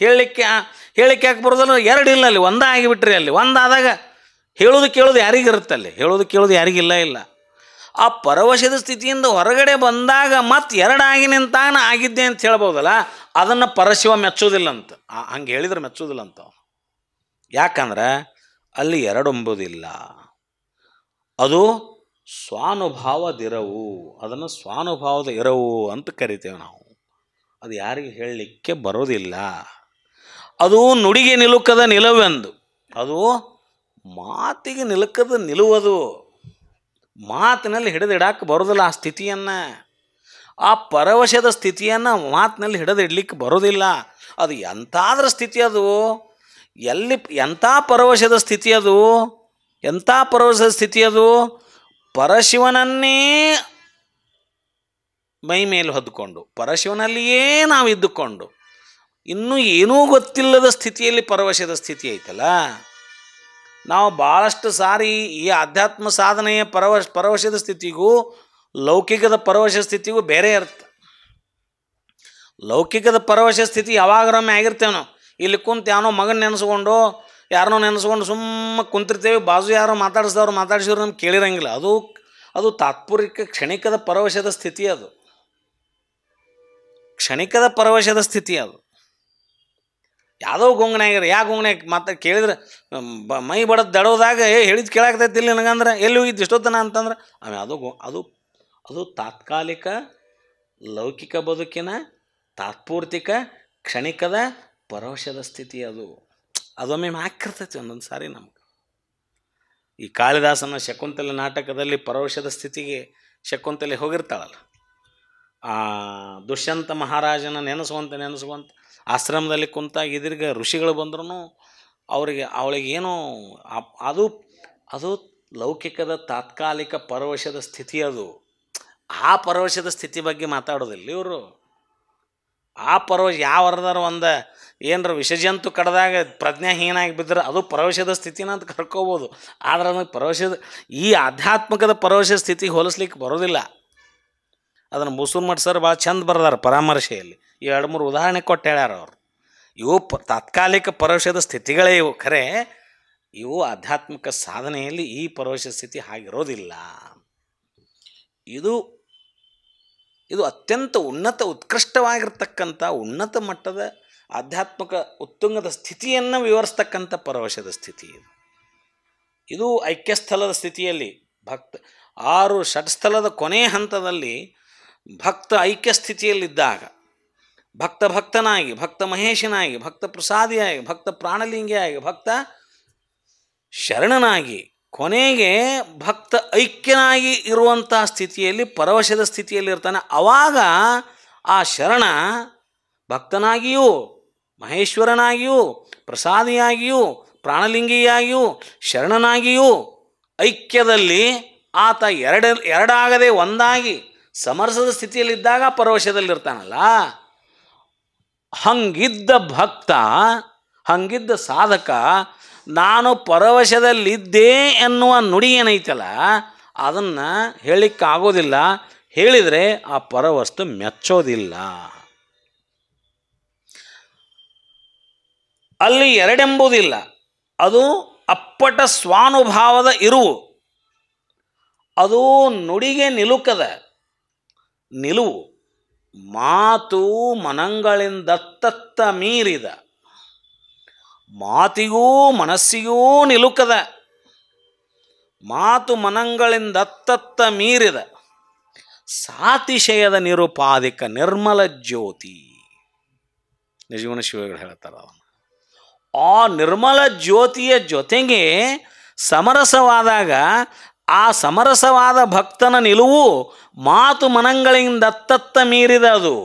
ಹೇಳಲಿಕ್ಕೆ ಯಾಕೆ ಬರೋದಿಲ್ಲ? ಎರಡಿಲ್ಲ ಅಲ್ಲಿ, ಒಂದೇ ಆಗಿಬಿಟ್ರಿ. ಅಲ್ಲಿ ಒಂದಾದಾಗ ಹೇಳೋದು ಕೇಳೋದು ಯಾರಿಗಿರುತ್ತಲ್ಲಿ? ಹೇಳೋದು ಕೇಳೋದು ಯಾರಿಗಿಲ್ಲ ಇಲ್ಲ. ಆ ಪರವಶದ ಸ್ಥಿತಿಯಿಂದ ಹೊರಗಡೆ ಬಂದಾಗ ಮತ್ತೆ ಎರಡಾಗಿ ನಿಂತಾಗ ಆಗಿದ್ದೆ ಅಂತ ಹೇಳ್ಬೋದಲ್ಲ, ಅದನ್ನು ಪರಶಿವ ಮೆಚ್ಚೋದಿಲ್ಲ ಅಂತ. ಹಂಗೆ ಹೇಳಿದ್ರೆ ಮೆಚ್ಚೋದಿಲ್ಲ ಅಂತ. ಯಾಕಂದ್ರೆ ಅಲ್ಲಿ ಎರಡೊಂಬುದಿಲ್ಲ. ಅದು ಸ್ವಾನುಭಾವದಿರವು. ಅದನ್ನು ಸ್ವಾನುಭಾವದ ಇರವು ಅಂತ ಕರಿತೇವೆ ನಾವು. ಅದು ಯಾರಿಗೆ ಹೇಳಲಿಕ್ಕೆ ಬರೋದಿಲ್ಲ. ಅದು ನುಡಿಗೆ ನಿಲುಕದ ನಿಲುವೆಂದು. ಅದು ಮಾತಿಗೆ ನಿಲುಕದ ನಿಲುವುದು. ಮಾತಿನಲ್ಲಿ ಹಿಡಿದಿಡಕ್ಕೆ ಬರೋದಿಲ್ಲ ಆ ಸ್ಥಿತಿಯನ್ನು. ಆ ಪರವಶದ ಸ್ಥಿತಿಯನ್ನು ಮಾತಿನಲ್ಲಿ ಹಿಡಿದಿಡ್ಲಿಕ್ಕೆ ಬರೋದಿಲ್ಲ. ಅದು ಎಂಥಾದ್ರ ಸ್ಥಿತಿ ಅದು, ಎಂಥ ಪರವಶದ ಸ್ಥಿತಿ ಅದು, ಎಂಥ ಪರವಶದ ಸ್ಥಿತಿ ಅದು. ಪರಶಿವನನ್ನೇ ಮೈ ಮೇಲೆ ಹೊದ್ದುಕೊಂಡು, ಪರಶಿವನಲ್ಲಿಯೇ ನಾವು ಇದ್ದುಕೊಂಡು, ಇನ್ನೂ ಏನೂ ಗೊತ್ತಿಲ್ಲದ ಸ್ಥಿತಿಯಲ್ಲಿ ಪರವಶದ ಸ್ಥಿತಿ ಐತಲ್ಲ. ನಾವು ಭಾಳಷ್ಟು ಸಾರಿ ಈ ಆಧ್ಯಾತ್ಮ ಸಾಧನೆಯ ಪರವಶದ ಸ್ಥಿತಿಗೂ ಲೌಕಿಕದ ಪರವಶ ಸ್ಥಿತಿಗೂ ಬೇರೆ ಇರುತ್ತೆ. ಲೌಕಿಕದ ಪರವಶ ಸ್ಥಿತಿ ಯಾವಾಗರೊಮ್ಮೆ ಆಗಿರ್ತೇವೆ ನಾವು. ಇಲ್ಲಿ ಕುಂತು ಯಾವನೋ ಮಗನ ನೆನೆಸ್ಕೊಂಡು, ಯಾರನ್ನೋ ನೆನೆಸ್ಕೊಂಡು ಸುಮ್ಮ ಕುಂತಿರ್ತೇವೆ. ಬಾಜು ಯಾರೋ ಮಾತಾಡಿಸಿದ್ರು ನಮ್ಗೆ ಕೇಳಿರಂಗಿಲ್ಲ. ಅದು ತಾತ್ಪರ್ಯಕ್ಕೆ ಕ್ಷಣಿಕದ ಪರವಶದ ಸ್ಥಿತಿ. ಅದು ಕ್ಷಣಿಕದ ಪರವಶದ ಸ್ಥಿತಿ. ಅದು ಯಾವುದೋ ಗೊಂಗನಾಗಿರ, ಯಾವ ಗೊಂಗನಾಗ ಕೇಳಿದ್ರೆ ಮೈ ಬಡದು ದಡೋದಾಗ ಹೇಳಿದ್ದು ಕೇಳಾಕ್ತೈತಿಲ್ಲ ನನಗಂದ್ರೆ ಎಲ್ಲಿ ಹೋಗಿದ್ದು ಇಷ್ಟೊತ್ತನ ಅಂತಂದ್ರೆ ಅದು ತಾತ್ಕಾಲಿಕ ಲೌಕಿಕ ಬದುಕಿನ ತಾತ್ಪೂರ್ತಿಕ ಕ್ಷಣಿಕದ ಪರವಶದ ಸ್ಥಿತಿ. ಅದೊಮ್ಮೆ ಹಾಕಿರ್ತೈತಿ ಒಂದೊಂದು ಸಾರಿ ನಮ್ಗೆ. ಈ ಕಾಳಿದಾಸನ ಶಕುಂತಲೆ ನಾಟಕದಲ್ಲಿ ಪರವಶದ ಸ್ಥಿತಿಗೆ ಶಕುಂತಲೆ ಹೋಗಿರ್ತಾಳಲ್ಲ, ಆ ದುಷ್ಯಂತ ಮಹಾರಾಜನ ನೆನೆಸುವಂತ ಆಶ್ರಮದಲ್ಲಿ ಕುಂತಾಗ ಎದುರಿಗೆ ಋಷಿಗಳು ಬಂದ್ರೂ ಅವಳಿಗೆ ಏನೋ ಅದು ಲೌಕಿಕದ ತಾತ್ಕಾಲಿಕ ಪರವಶದ ಸ್ಥಿತಿ ಅದು. ಆ ಪರವಶದ ಸ್ಥಿತಿ ಬಗ್ಗೆ ಮಾತಾಡೋದಿಲ್ಲ ಇವರು. ಆ ಪರವಶ ಯಾವ ಅರ್ಧಾರ ಒಂದು ಏನರ ವಿಷಜಂತು ಕಡ್ದಾಗ ಪ್ರಜ್ಞಾಹೀನಾಗಿ ಬಿದ್ದರೆ ಅದು ಪರವಶದ ಸ್ಥಿತಿನ ಅಂತ ಕರ್ಕೋಬೋದು. ಆದ್ರೆ ಅದಕ್ಕೆ ಪರವಶದ ಈ ಆಧ್ಯಾತ್ಮಿಕದ ಪರವಶ ಸ್ಥಿತಿಗೆ ಹೋಲಿಸ್ಲಿಕ್ಕೆ ಬರೋದಿಲ್ಲ. ಅದನ್ನು ಮುಸುಲ್ಮಠ್ ಸರ್ ಭಾಳ ಚಂದ ಬರೆದಾರ ಪರಾಮರ್ಶೆಯಲ್ಲಿ. 2-3 ಉದಾಹರಣೆ ಕೊಟ್ಟು ಹೇಳ್ಯಾರ ಅವರು. ಇವು ತಾತ್ಕಾಲಿಕ ಪರವಶದ ಸ್ಥಿತಿಗಳೇ ಇವು. ಖರೆ ಇವು ಆಧ್ಯಾತ್ಮಿಕ ಸಾಧನೆಯಲ್ಲಿ ಈ ಪರವಶ ಸ್ಥಿತಿ ಹಾಗಿರೋದಿಲ್ಲ. ಇದು ಅತ್ಯಂತ ಉತ್ಕೃಷ್ಟವಾಗಿರ್ತಕ್ಕಂಥ ಉನ್ನತ ಮಟ್ಟದ ಆಧ್ಯಾತ್ಮಿಕ ಉತ್ತುಂಗದ ಸ್ಥಿತಿಯನ್ನು ವಿವರಿಸ್ತಕ್ಕಂಥ ಪರವಶದ ಸ್ಥಿತಿ ಇದು. ಇದು ಐಕ್ಯಸ್ಥಲದ ಸ್ಥಿತಿಯಲ್ಲಿ 6 ಷಟ್ಸ್ಥಲದ ಕೊನೆಯ ಹಂತದಲ್ಲಿ ಭಕ್ತ ಐಕ್ಯ ಸ್ಥಿತಿಯಲ್ಲಿದ್ದಾಗ ಭಕ್ತನಾಗಿ, ಭಕ್ತ ಮಹೇಶನಾಗಿ, ಭಕ್ತ ಪ್ರಸಾದಿಯಾಗಿ, ಭಕ್ತ ಪ್ರಾಣಲಿಂಗಿಯಾಗಿ, ಭಕ್ತ ಶರಣನಾಗಿ, ಕೊನೆಗೆ ಭಕ್ತ ಐಕ್ಯನಾಗಿ ಇರುವಂಥ ಸ್ಥಿತಿಯಲ್ಲಿ ಪರವಶದ ಸ್ಥಿತಿಯಲ್ಲಿ ಇರ್ತಾನೆ. ಆವಾಗ ಆ ಶರಣ ಭಕ್ತನಾಗಿಯೂ, ಮಹೇಶ್ವರನಾಗಿಯೂ, ಪ್ರಸಾದಿಯಾಗಿಯೂ, ಪ್ರಾಣಲಿಂಗಿಯಾಗಿಯೂ, ಶರಣನಾಗಿಯೂ ಐಕ್ಯದಲ್ಲಿ ಆತ ಎರಡಾಗದೆ ಒಂದಾಗಿ ಸಮರಸದ ಸ್ಥಿತಿಯಲ್ಲಿದ್ದಾಗ ಪರವಶದಲ್ಲಿರ್ತಾನಲ್ಲ. ಹಂಗಿದ್ದ ಭಕ್ತ, ಹಂಗಿದ್ದ ಸಾಧಕ ನಾನು ಪರವಶದಲ್ಲಿದ್ದೆ ಎನ್ನುವ ನುಡಿ ಏನೈತಲ್ಲ ಅದನ್ನು ಹೇಳಲಿಕ್ಕಾಗೋದಿಲ್ಲ. ಹೇಳಿದರೆ ಆ ಪರವಸ್ತು ಮೆಚ್ಚೋದಿಲ್ಲ. ಅಲ್ಲಿ ಎರಡೆಂಬುದಿಲ್ಲ, ಅದು ಅಪ್ಪಟ ಸ್ವಾನುಭಾವದ ಇರುವು. ಅದು ನುಡಿಗೆ ನಿಲುವು. ಮಾತು ಮನಗಳಿಂದತ್ತತ್ತ ಮೀರಿದ, ಮಾತಿಗೂ ಮನಸ್ಸಿಗೂ ನಿಲುಕದ, ಮಾತು ಮನಗಳಿಂದತ್ತತ್ತ ಮೀರಿದ ಸಾತಿಶಯದ ನಿರುಪಾದಿಕ ನಿರ್ಮಲ ಜ್ಯೋತಿ. ನಿಜಗುಣ ಶಿವಗಳು ಹೇಳ್ತಾರೆ ಅವನು. ಆ ನಿರ್ಮಲ ಜ್ಯೋತಿಯ ಜೊತೆಗೆ ಸಮರಸವಾದಾಗ ಆ ಸಮರಸವಾದ ಭಕ್ತನ ನಿಲುವು ಮಾತು ಮನಗಳಿಂದತ್ತತ್ತ ಮೀರಿದ. ಅದು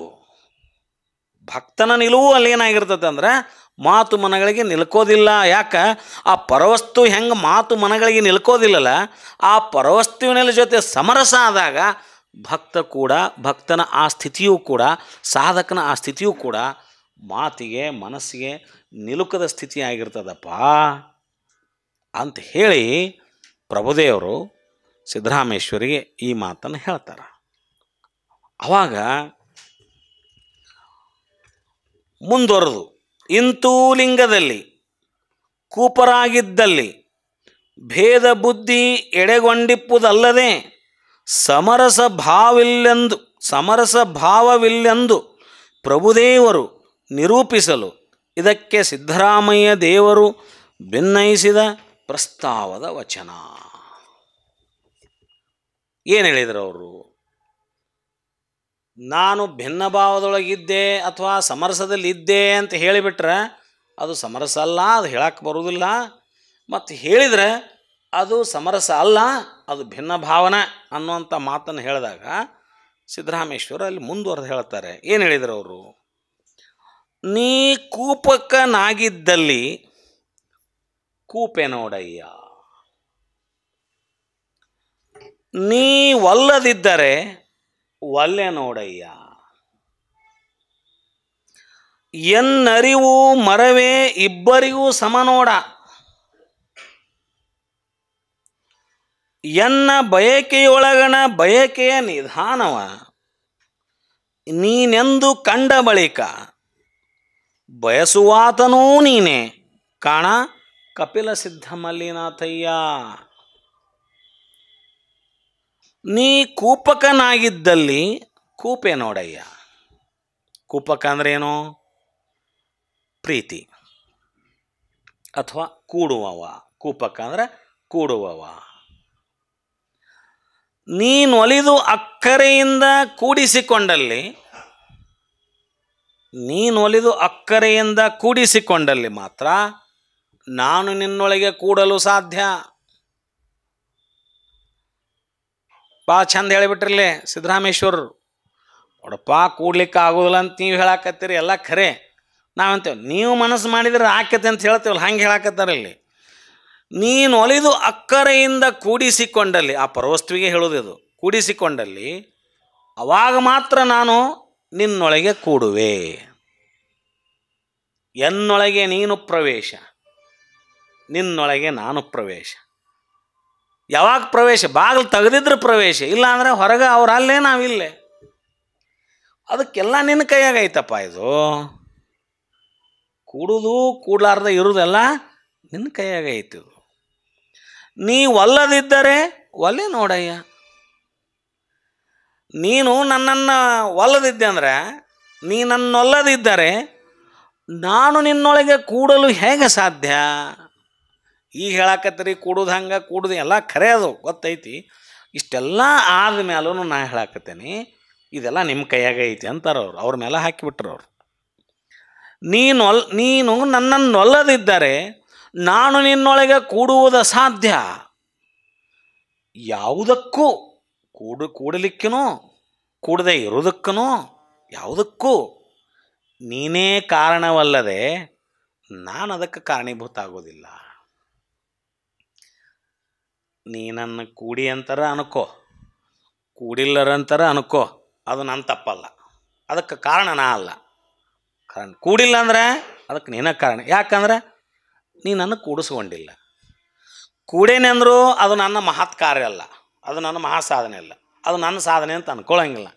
ಭಕ್ತನ ನಿಲುವು ಅಲ್ಲೇನಾಗಿರ್ತದೆ ಅಂದ್ರೆ ಮಾತು ಮನಗಳಿಗೆ ನಿಲ್ಕೋದಿಲ್ಲ. ಯಾಕೆ? ಆ ಪರವಸ್ತು ಹೆಂಗೆ ಮಾತು ಮನಗಳಿಗೆ ನಿಲ್ಕೋದಿಲ್ಲಲ್ಲ, ಆ ಪರವಸ್ತುವಿನ ಜೊತೆ ಸಮರಸ ಆದಾಗ ಭಕ್ತನ ಆ ಸ್ಥಿತಿಯೂ ಕೂಡ, ಸಾಧಕನ ಆ ಸ್ಥಿತಿಯೂ ಕೂಡ ಮಾತಿಗೆ ಮನಸ್ಸಿಗೆ ನಿಲುಕದ ಸ್ಥಿತಿ ಆಗಿರ್ತದಪ್ಪ ಅಂತ ಹೇಳಿ ಪ್ರಭುದೇವರು ಸಿದ್ದರಾಮೇಶ್ವರಿಗೆ ಈ ಮಾತನ್ನು ಹೇಳ್ತಾರೆ. ಆವಾಗ ಮುಂದುವರೆದು ಇಂತೂ ಲಿಂಗದಲ್ಲಿ ಕೂಪರಾಗಿದ್ದಲ್ಲಿ ಭೇದ ಬುದ್ಧಿ ಎಡೆಗೊಂಡಿಪ್ಪುದಲ್ಲದೆ ಸಮರಸ ಭಾವವಿಲ್ಲೆಂದು ಪ್ರಭುದೇವರು ನಿರೂಪಿಸಲು ಇದಕ್ಕೆ ಸಿದ್ದರಾಮಯ್ಯ ದೇವರು ಭಿನ್ನಯಿಸಿದ ಪ್ರಸ್ತಾವದ ವಚನ. ಏನು ಹೇಳಿದರು ಅವರು? ನಾನು ಭಿನ್ನ ಭಾವದೊಳಗಿದ್ದೆ ಅಥವಾ ಸಮರಸದಲ್ಲಿದ್ದೆ ಅಂತ ಹೇಳಿಬಿಟ್ರೆ ಅದು ಸಮರಸ ಅಲ್ಲ, ಅದು ಹೇಳಕ್ಕೆ ಬರುವುದಿಲ್ಲ. ಮತ್ತು ಹೇಳಿದರೆ ಅದು ಸಮರಸ ಅಲ್ಲ, ಅದು ಭಿನ್ನ ಭಾವನೆ ಅನ್ನುವಂಥ ಮಾತನ್ನು ಹೇಳಿದಾಗ ಸಿದ್ದರಾಮೇಶ್ವರ ಅಲ್ಲಿ ಮುಂದುವರೆದು ಹೇಳ್ತಾರೆ. ಏನು ಹೇಳಿದರು ಅವರು? ನೀ ಕೂಪಕನಾಗಿದ್ದಲ್ಲಿ ಕೂಪೆ ನೋಡಯ್ಯ, ನೀ ಒಲ್ಲದಿದ್ದರೆ ಒಲ್ಲೆ ನೋಡಯ್ಯ. ಎನ್ನರಿವು ಮರವೇ ಇಬ್ಬರಿಗೂ ಸಮ ನೋಡ, ಎನ್ನ ಬಯಕೆಯೊಳಗಣ ಬಯಕೆಯ ನಿಧಾನವ ನೀನೆಂದು ಕಂಡ ಬಳಿಕ ಬಯಸುವಾತನೂ ನೀನೇ ಕಾಣ ಕಪಿಲ ಸಿದ್ಧ ಮಲ್ಲಿನಾಥಯ್ಯ. ನೀ ಕೂಪಕನಾಗಿದ್ದಲ್ಲಿ ಕೂಪೆ ನೋಡಯ್ಯ. ಕೂಪಕ ಅಂದ್ರೆ ಏನು? ಪ್ರೀತಿ ಅಥವಾ ಕೂಡುವವ. ಕೂಪಕ ಅಂದ್ರೆ ಕೂಡುವವ. ನೀನೊಲಿದು ಅಕ್ಕರೆಯಿಂದ ಕೂಡಿಸಿಕೊಂಡಲ್ಲಿ ಮಾತ್ರ ನಾನು ನಿನ್ನೊಳಗೆ ಕೂಡಲು ಸಾಧ್ಯ. ಭಾಳ ಚಂದ ಹೇಳಿಬಿಟ್ರಲ್ಲಿ ಸಿದ್ದರಾಮೇಶ್ವರರು. ನೋಡಪ್ಪ, ಕೂಡ್ಲಿಕ್ಕೆ ಆಗೋದಿಲ್ಲ ಅಂತ ನೀವು ಹೇಳಾಕತ್ತೀರಿ, ಎಲ್ಲ ಖರೆ. ನಾವಂತೇವೆ ನೀವು ಮನಸ್ಸು ಮಾಡಿದ್ರೆ ಆಕತೆ ಅಂತ ಹೇಳ್ತೇವಲ್ಲ, ಹಂಗೆ ಹೇಳಾಕತ್ತಾರಲ್ಲಿ. ನೀನೊಲಿದು ಅಕ್ಕರೆಯಿಂದ ಕೂಡಿಸಿಕೊಂಡಲ್ಲಿ, ಆ ಪರವಸ್ತುವಿಗೆ ಹೇಳೋದಿದು, ಕೂಡಿಸಿಕೊಂಡಲ್ಲಿ ಅವಾಗ ಮಾತ್ರ ನಾನು ನಿನ್ನೊಳಗೆ ಕೂಡುವೆ. ಎನ್ನೊಳಗೆ ನೀನು ಪ್ರವೇಶ, ನಿನ್ನೊಳಗೆ ನಾನು ಪ್ರವೇಶ. ಯಾವಾಗ ಪ್ರವೇಶ? ಬಾಗಿಲು ತೆಗೆದಿದ್ರೆ ಪ್ರವೇಶ, ಇಲ್ಲ ಅಂದರೆ ಹೊರಗೆ ಅವ್ರು ಅಲ್ಲೇ ನಾವಿಲ್ಲೇ. ಅದಕ್ಕೆಲ್ಲ ನಿನ್ನ ಕೈಯಾಗೈತಪ್ಪ. ಇದು ಕೂಡುವುದು ಕೂಡಲಾರ್ದ ಇರುವುದೆಲ್ಲ ನಿನ್ನ ಕೈಯಾಗೈತಿದು. ನೀ ಒಲ್ಲದಿದ್ದರೆ ಒಲ್ಲೆ ನೋಡಯ್ಯ. ನೀನು ನನ್ನನ್ನು ಒಲ್ಲದಿದ್ದೆ ಅಂದರೆ, ನೀ ನನ್ನೊಲ್ಲದಿದ್ದರೆ ನಾನು ನಿನ್ನೊಳಗೆ ಕೂಡಲು ಹೇಗೆ ಸಾಧ್ಯ? ಈಗ ಹೇಳಾಕತ್ತೀರಿ ಕೂಡುದು ಹಂಗೆ ಕೂಡುದು ಎಲ್ಲ ಖರೆ, ಅದು ಗೊತ್ತೈತಿ. ಇಷ್ಟೆಲ್ಲ ಆದಮೇಲೂ ನಾ ಹೇಳಾಕತ್ತೇನೆ, ಇದೆಲ್ಲ ನಿಮ್ಮ ಕೈಯಾಗ ಐತಿ ಅಂತಾರೆ ಅವ್ರು. ಅವ್ರ ಮೇಲೆ ಹಾಕಿಬಿಟ್ರು ಅವರು. ನೀನು ನನ್ನನ್ನೊಲ್ಲದಿದ್ದರೆ ನಾನು ನಿನ್ನೊಳಗೆ ಕೂಡುವುದು ಸಾಧ್ಯ. ಯಾವುದಕ್ಕೂ ಕೂಡಲಿಕ್ಕೂ ಕೂಡದೆ ಇರೋದಕ್ಕೂ ಯಾವುದಕ್ಕೂ ನೀನೇ ಕಾರಣವಲ್ಲದೆ ನಾನು ಅದಕ್ಕೆ ಕಾರಣೀಭೂತ ಆಗೋದಿಲ್ಲ. ನೀ ನನ್ನ ಕೂಡಿ ಅಂತಾರ ಅನ್ಕೋ, ಕೂಡಿಲ್ಲರಂತಾರ ಅನ್ಕೋ, ಅದು ನನ್ನ ತಪ್ಪಲ್ಲ. ಅದಕ್ಕೆ ಕಾರಣ ನಾ ಅಲ್ಲ. ಕಾರಣ ಕೂಡಿಲ್ಲ ಅಂದರೆ ಅದಕ್ಕೆ ನೀನೇ ಕಾರಣ. ಯಾಕಂದ್ರೆ ನೀ ನನ್ನ ಕೂಡಿಸ್ಕೊಂಡಿಲ್ಲ. ಕೂಡೇನೆ ಅಂದರೂ ಅದು ನನ್ನ ಮಹತ್ ಕಾರ್ಯ ಅಲ್ಲ, ಅದು ನನ್ನ ಮಹಾ ಸಾಧನೆ ಅಲ್ಲ, ಅದು ನನ್ನ ಸಾಧನೆ ಅಂತ ಅನ್ಕೊಳ್ಳೋಂಗಿಲ್ಲ.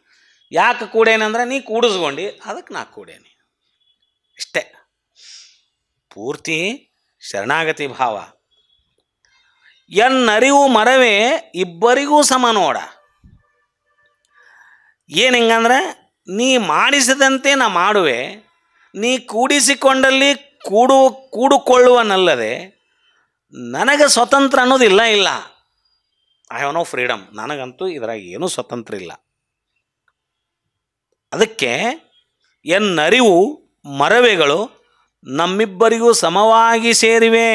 ಯಾಕೆ ಕೂಡೇನೆ ಅಂದರೆ ನೀ ಕೂಡಿಸ್ಕೊಂಡು, ಅದಕ್ಕೆ ನಾ ಕೂಡೇನೆ. ಇಷ್ಟೇ ಪೂರ್ತಿ ಶರಣಾಗತಿ ಭಾವ. ಎನ್ನರಿವು ಮರವೇ ಇಬ್ಬರಿಗೂ ಸಮ ನೋಡ. ಏನು ಹಿಂಗಂದ್ರೆ, ನೀ ಮಾಡಿಸಿದಂತೆ ನಾ ಮಾಡುವೆ, ನೀ ಕೂಡಿಸಿಕೊಂಡಲ್ಲಿ ಕೂಡಿಕೊಳ್ಳುವನಲ್ಲದೆ ನನಗೆ ಸ್ವತಂತ್ರ ಅನ್ನೋದಿಲ್ಲ. ಇಲ್ಲ, ಐ ಹ್ಯಾವ್ ನೋ ಫ್ರೀಡಮ್. ನನಗಂತೂ ಇದರಾಗ ಏನೂ ಸ್ವತಂತ್ರ ಇಲ್ಲ. ಅದಕ್ಕೆ ಎನ್ನರಿವು ಮರವೆಗಳು ನಮ್ಮಿಬ್ಬರಿಗೂ ಸಮವಾಗಿ ಸೇರಿವೆ.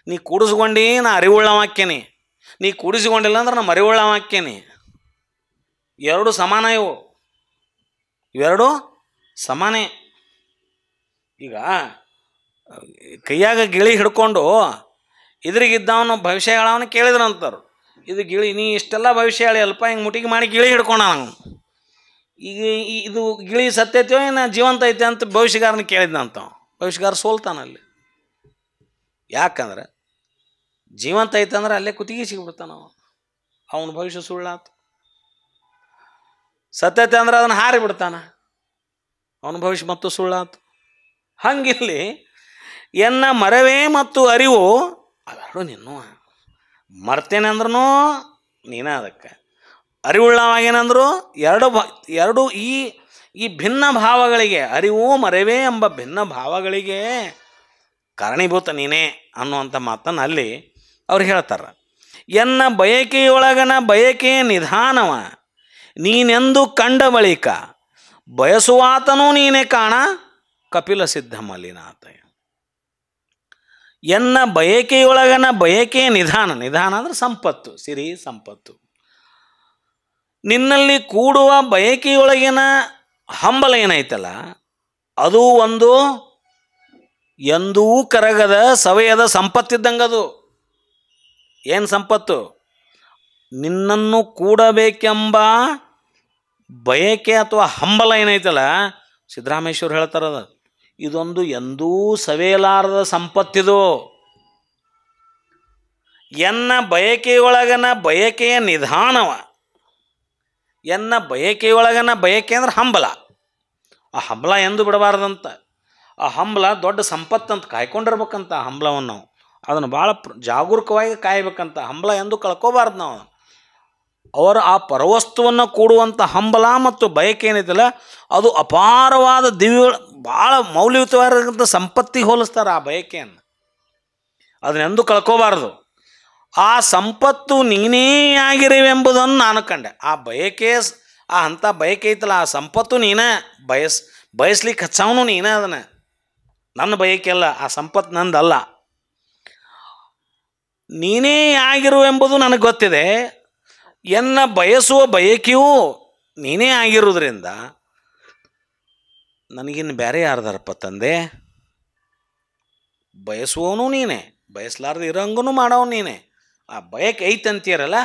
ನೀ ಕೂಡಿಸ್ಕೊಂಡು ನಾ ಅರಿವುಳ್ಳವಾಕ್ಯನಿ, ನೀ ಕೂಡಿಸಿಕೊಂಡಿಲ್ಲ ಅಂದ್ರೆ ನಾ ಮರಿವುಳ್ಳವಾಕ್ಯನಿ. ಎರಡು ಸಮಾನ, ಇವೆರಡು ಸಮಾನೇ. ಈಗ ಕೈಯಾಗ ಗಿಳಿ ಹಿಡ್ಕೊಂಡು ಇದ್ರಿಗಿದ್ದವನು ಭವಿಷ್ಯ ಹೇಳವನು ಕೇಳಿದ್ರಂತಾರು. ಇದು ಗಿಳಿ, ನೀ ಇಷ್ಟೆಲ್ಲ ಭವಿಷ್ಯ ಹೇಳಿ ಅಲ್ಪ, ಹಿಂಗೆ ಮುಟಿಗೆ ಮಾಡಿ ಗಿಳಿ ಹಿಡ್ಕೊಂಡ ನಾವು. ಈಗ ಇದು ಗಿಳಿ ಸತ್ತೈತೋ ಏನು ಜೀವಂತ ಐತೆ ಅಂತ ಭವಿಷ್ಯಗಾರನ ಕೇಳಿದ್ನಂತ. ಭವಿಷ್ಯಗಾರ ಸೋಲ್ತಾನಲ್ಲಿ. ಯಾಕಂದ್ರೆ ಜೀವಂತ ಐತಂದ್ರೆ ಅಲ್ಲೇ ಕುತ್ತಿಗೆ ಸಿಗ್ಬಿಡ್ತಾನ, ಅವನ ಭವಿಷ್ಯ ಸುಳ್ಳಾತು. ಸತ್ತೈತೆ ಅಂದ್ರೆ ಅದನ್ನು ಹಾರಿ ಬಿಡ್ತಾನ, ಅವನ ಭವಿಷ್ಯ ಮತ್ತು ಸುಳ್ಳಾತು. ಹಂಗಿಲ್ಲಿ ಎನ್ನ ಮರವೇ ಮತ್ತು ಅರಿವು ಅವೆರಡು ನಿನ್ನೂ. ಮರ್ತೇನೆ ಅಂದ್ರೂ ನೀನೇ ಅದಕ್ಕೆ, ಅರಿವುಳ್ಳವಾಗೇನಂದ್ರು ಎರಡು ಈ ಭಿನ್ನ ಭಾವಗಳಿಗೆ, ಅರಿವು ಮರವೇ ಎಂಬ ಭಿನ್ನ ಭಾವಗಳಿಗೆ ಕಾರಣೀಭೂತ ನೀನೇ ಅನ್ನುವಂಥ ಮಾತನ್ನು ಅಲ್ಲಿ ಅವ್ರು ಹೇಳ್ತಾರೆ. ಎನ್ನ ಬಯಕೆಯೊಳಗನ ಬಯಕೆಯ ನಿಧಾನವ ನೀನೆಂದು ಕಂಡ ಬಳಿಕ ಬಯಸುವಾತನೂ ನೀನೇ ಕಾಣ ಕಪಿಲ ಸಿದ್ಧ ಮಲ್ಲಿನಾಥ. ಎನ್ನ ಬಯಕೆಯೊಳಗನ ಬಯಕೆಯ ನಿಧಾನ, ನಿಧಾನ ಅಂದರೆ ಸಂಪತ್ತು, ಸಿರಿ ಸಂಪತ್ತು. ನಿನ್ನಲ್ಲಿ ಕೂಡುವ ಬಯಕೆಯೊಳಗಿನ ಹಂಬಲ ಏನೈತಲ್ಲ, ಅದು ಒಂದು ಎಂದೂ ಕರಗದ ಸವೆಯದ ಸಂಪತ್ತಿದ್ದಂಗದು. ಏನು ಸಂಪತ್ತು? ನಿನ್ನನ್ನು ಕೂಡಬೇಕೆಂಬ ಬಯಕೆ ಅಥವಾ ಹಂಬಲ ಏನೈತಲ್ಲ, ಸಿದ್ದರಾಮೇಶ್ವರ ಹೇಳ್ತಾರದ, ಇದೊಂದು ಎಂದೂ ಸವೆಯಲಾರದ ಸಂಪತ್ತಿದು. ಎನ್ನ ಬಯಕೆಯೊಳಗನ ಬಯಕೆಯ ನಿಧಾನವ. ಎನ್ನ ಬಯಕೆಯೊಳಗನ ಬಯಕೆ ಅಂದ್ರೆ ಹಂಬಲ. ಆ ಹಂಬಲ ಎಂದು ಬಿಡಬಾರ್ದಂತ. ಆ ಹಂಬಲ ದೊಡ್ಡ ಸಂಪತ್ತಂತ ಕಾಯ್ಕೊಂಡಿರ್ಬೇಕಂತ. ಆ ಹಂಬಲವನ್ನು ನಾವು ಅದನ್ನು ಭಾಳ ಜಾಗರೂಕವಾಗಿ ಕಾಯಬೇಕಂತ. ಹಂಬಲ ಎಂದು ಕಳ್ಕೋಬಾರ್ದು ನಾವು. ಅವರು ಆ ಪರವಸ್ತುವನ್ನು ಕೂಡುವಂಥ ಹಂಬಲ ಮತ್ತು ಬಯಕೆ ಏನೈತಲ್ಲ, ಅದು ಅಪಾರವಾದ ದಿವ್ಯ, ಭಾಳ ಮೌಲ್ಯಯುತವಾಗಿರ್ತಕ್ಕಂಥ ಸಂಪತ್ತಿಗೆ ಹೋಲಿಸ್ತಾರೆ ಆ ಬಯಕೆಯನ್ನು. ಅದನ್ನೆಂದು ಕಳ್ಕೋಬಾರ್ದು. ಆ ಸಂಪತ್ತು ನೀನೇ ಆಗಿರುವೆಂಬುದನ್ನು ನಾನು ಕಂಡೆ. ಆ ಬಯಕೆ, ಆ ಅಂಥ ಬಯಕೆ ಐತಲ್ಲ, ಆ ಸಂಪತ್ತು ನೀನೇ ಬಯಸ್ಲಿಕ್ಕೆ ಹಚ್ಚವನು ನೀನೇ. ಅದನ್ನು ನನ್ನ ಬಯಕೆ ಅಲ್ಲ, ಆ ಸಂಪತ್ತು ನಂದಲ್ಲ, ನೀನೇ ಆಗಿರುವೆಂಬುದು ನನಗೆ ಗೊತ್ತಿದೆ. ಎನ್ನ ಬಯಸುವ ಬಯಕೆಯೂ ನೀನೇ ಆಗಿರುವುದರಿಂದ ನನಗಿನ್ನು ಬೇರೆ ಯಾರ್ದಾರಪ್ಪ ತಂದೆ? ಬಯಸುವವನು ನೀನೇ, ಬಯಸಲಾರ್ದು ಇರೋಂಗೂ ಮಾಡೋ ನೀನೆ. ಆ ಬಯಕೆ ಐತಂತೀರಲ್ಲ,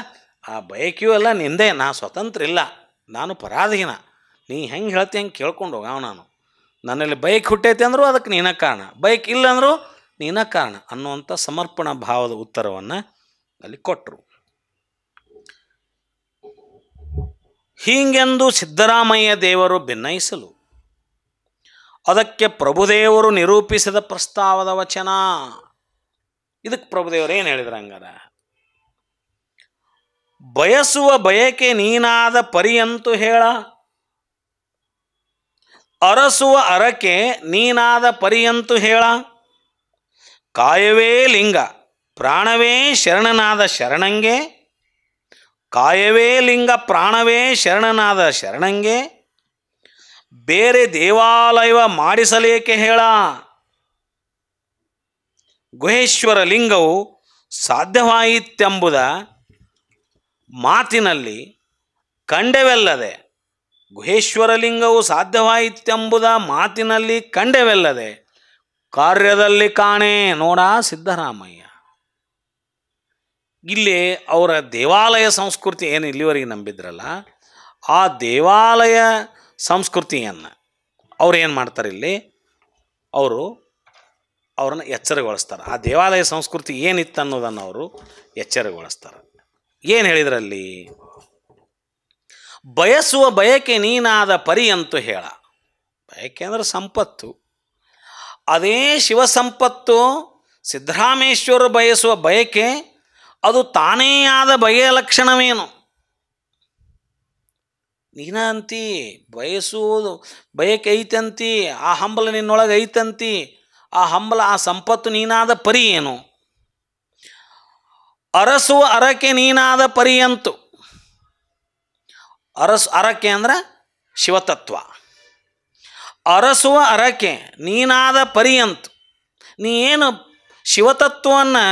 ಆ ಬಯಕೆಯೂ ಎಲ್ಲ ನಿಂದೆ. ನಾ ಸ್ವತಂತ್ರ ಇಲ್ಲ, ನಾನು ಪರಾಧೀನ. ನೀ ಹೆಂಗೆ ಹೇಳ್ತಿ ಹಂಗೆ ಕೇಳ್ಕೊಂಡು ಹೋಗಾವ. ನಾನು ನನ್ನಲ್ಲಿ ಬೈಕ್ ಹುಟ್ಟೈತೆ ಅಂದರೂ ಅದಕ್ಕೆ ನೀನ ಕಾರಣ, ಬೈಕ್ ಇಲ್ಲ ಅಂದರೂ ನೀನ ಕಾರಣ ಅನ್ನುವಂಥ ಸಮರ್ಪಣಾ ಭಾವದ ಉತ್ತರವನ್ನು ಅಲ್ಲಿ ಕೊಟ್ಟರು. ಹೀಗೆಂದು ಸಿದ್ದರಾಮಯ್ಯ ದೇವರು ಭಿನ್ನಯಿಸಲು ಅದಕ್ಕೆ ಪ್ರಭುದೇವರು ನಿರೂಪಿಸಿದ ಪ್ರಸ್ತಾವದ ವಚನ. ಇದಕ್ಕೆ ಪ್ರಭುದೇವರು ಏನು ಹೇಳಿದ್ರು ಹಂಗಾರ? ಬಯಸುವ ಬಯಕೆ ನೀನಾದ ಪರಿಯಂತು ಹೇಳ, ಅರಸುವ ಅರಕೆ ನೀನಾದ ಪರಿಯಂತು ಹೇಳ. ಕಾಯವೇ ಲಿಂಗ ಪ್ರಾಣವೇ ಶರಣನಾದ ಶರಣಂಗೆ, ಕಾಯವೇ ಲಿಂಗ ಪ್ರಾಣವೇ ಶರಣನಾದ ಶರಣಂಗೆ, ಬೇರೆ ದೇವಾಲಯವ ಮಾಡಿಸಲೇಕೆ ಹೇಳ. ಗುಹೇಶ್ವರ ಲಿಂಗವು ಸಾಧ್ಯವಾಯಿತೆಂಬುದ ಮಾತಿನಲ್ಲಿ ಕಂಡೆವೆಲ್ಲದೆ, ಗುಹೇಶ್ವರ ಲಿಂಗವು ಸಾಧ್ಯವಾಯಿತೆಂಬುದ ಮಾತಿನಲ್ಲಿ ಕಂಡೆವೆಲ್ಲದೆ ಕಾರ್ಯದಲ್ಲಿ ಕಾಣೆ. ನೋಡ ಸಿದ್ದರಾಮಯ್ಯ ಇಲ್ಲಿ ಅವರ ದೇವಾಲಯ ಸಂಸ್ಕೃತಿ ಏನು ಇಲ್ಲಿವರೆಗೆ ನಂಬಿದ್ರಲ್ಲ, ಆ ದೇವಾಲಯ ಸಂಸ್ಕೃತಿಯನ್ನು ಅವ್ರು ಏನು ಮಾಡ್ತಾರೆ, ಇಲ್ಲಿ ಅವ್ರನ್ನ ಎಚ್ಚರಗೊಳಿಸ್ತಾರೆ. ಆ ದೇವಾಲಯ ಸಂಸ್ಕೃತಿ ಏನಿತ್ತು ಅನ್ನೋದನ್ನು ಅವರು ಎಚ್ಚರಗೊಳಿಸ್ತಾರೆ. ಏನು ಹೇಳಿದ್ರಲ್ಲಿ? ಬಯಸುವ ಬಯಕೆ ನೀನಾದ ಪರಿಯಂತು ಹೇಳ. ಬಯಕೆ ಅಂದರೆ ಸಂಪತ್ತು. ಅದೇ ಶಿವ ಸಂಪತ್ತು ಸಿದ್ದರಾಮೇಶ್ವರ ಬಯಸುವ ಬಯಕೆ, ಅದು ತಾನೇ ಆದ ಬಗೆಯ ಲಕ್ಷಣವೇನು? ನೀನ ಅಂತಿ ಬಯಸುವುದು ಬಯಕೆ ಐತಂತಿ, ಆ ಹಂಬಲ ನಿನ್ನೊಳಗೆ ಐತಂತಿ, ಆ ಹಂಬಲ ಆ ಸಂಪತ್ತು ನೀನಾದ ಪರಿ ಏನು? ಅರಸುವ ಅರಕೆ ನೀನಾದ ಪರಿಯಂತು. ಅರಕೆ ಅಂದ್ರೆ ಶಿವತತ್ವ. ಅರಸುವ ಅರಕೆ ನೀನಾದ ಪರಿಯಂತು. ನೀ ಏನು ಶಿವತತ್ವವನ್ನು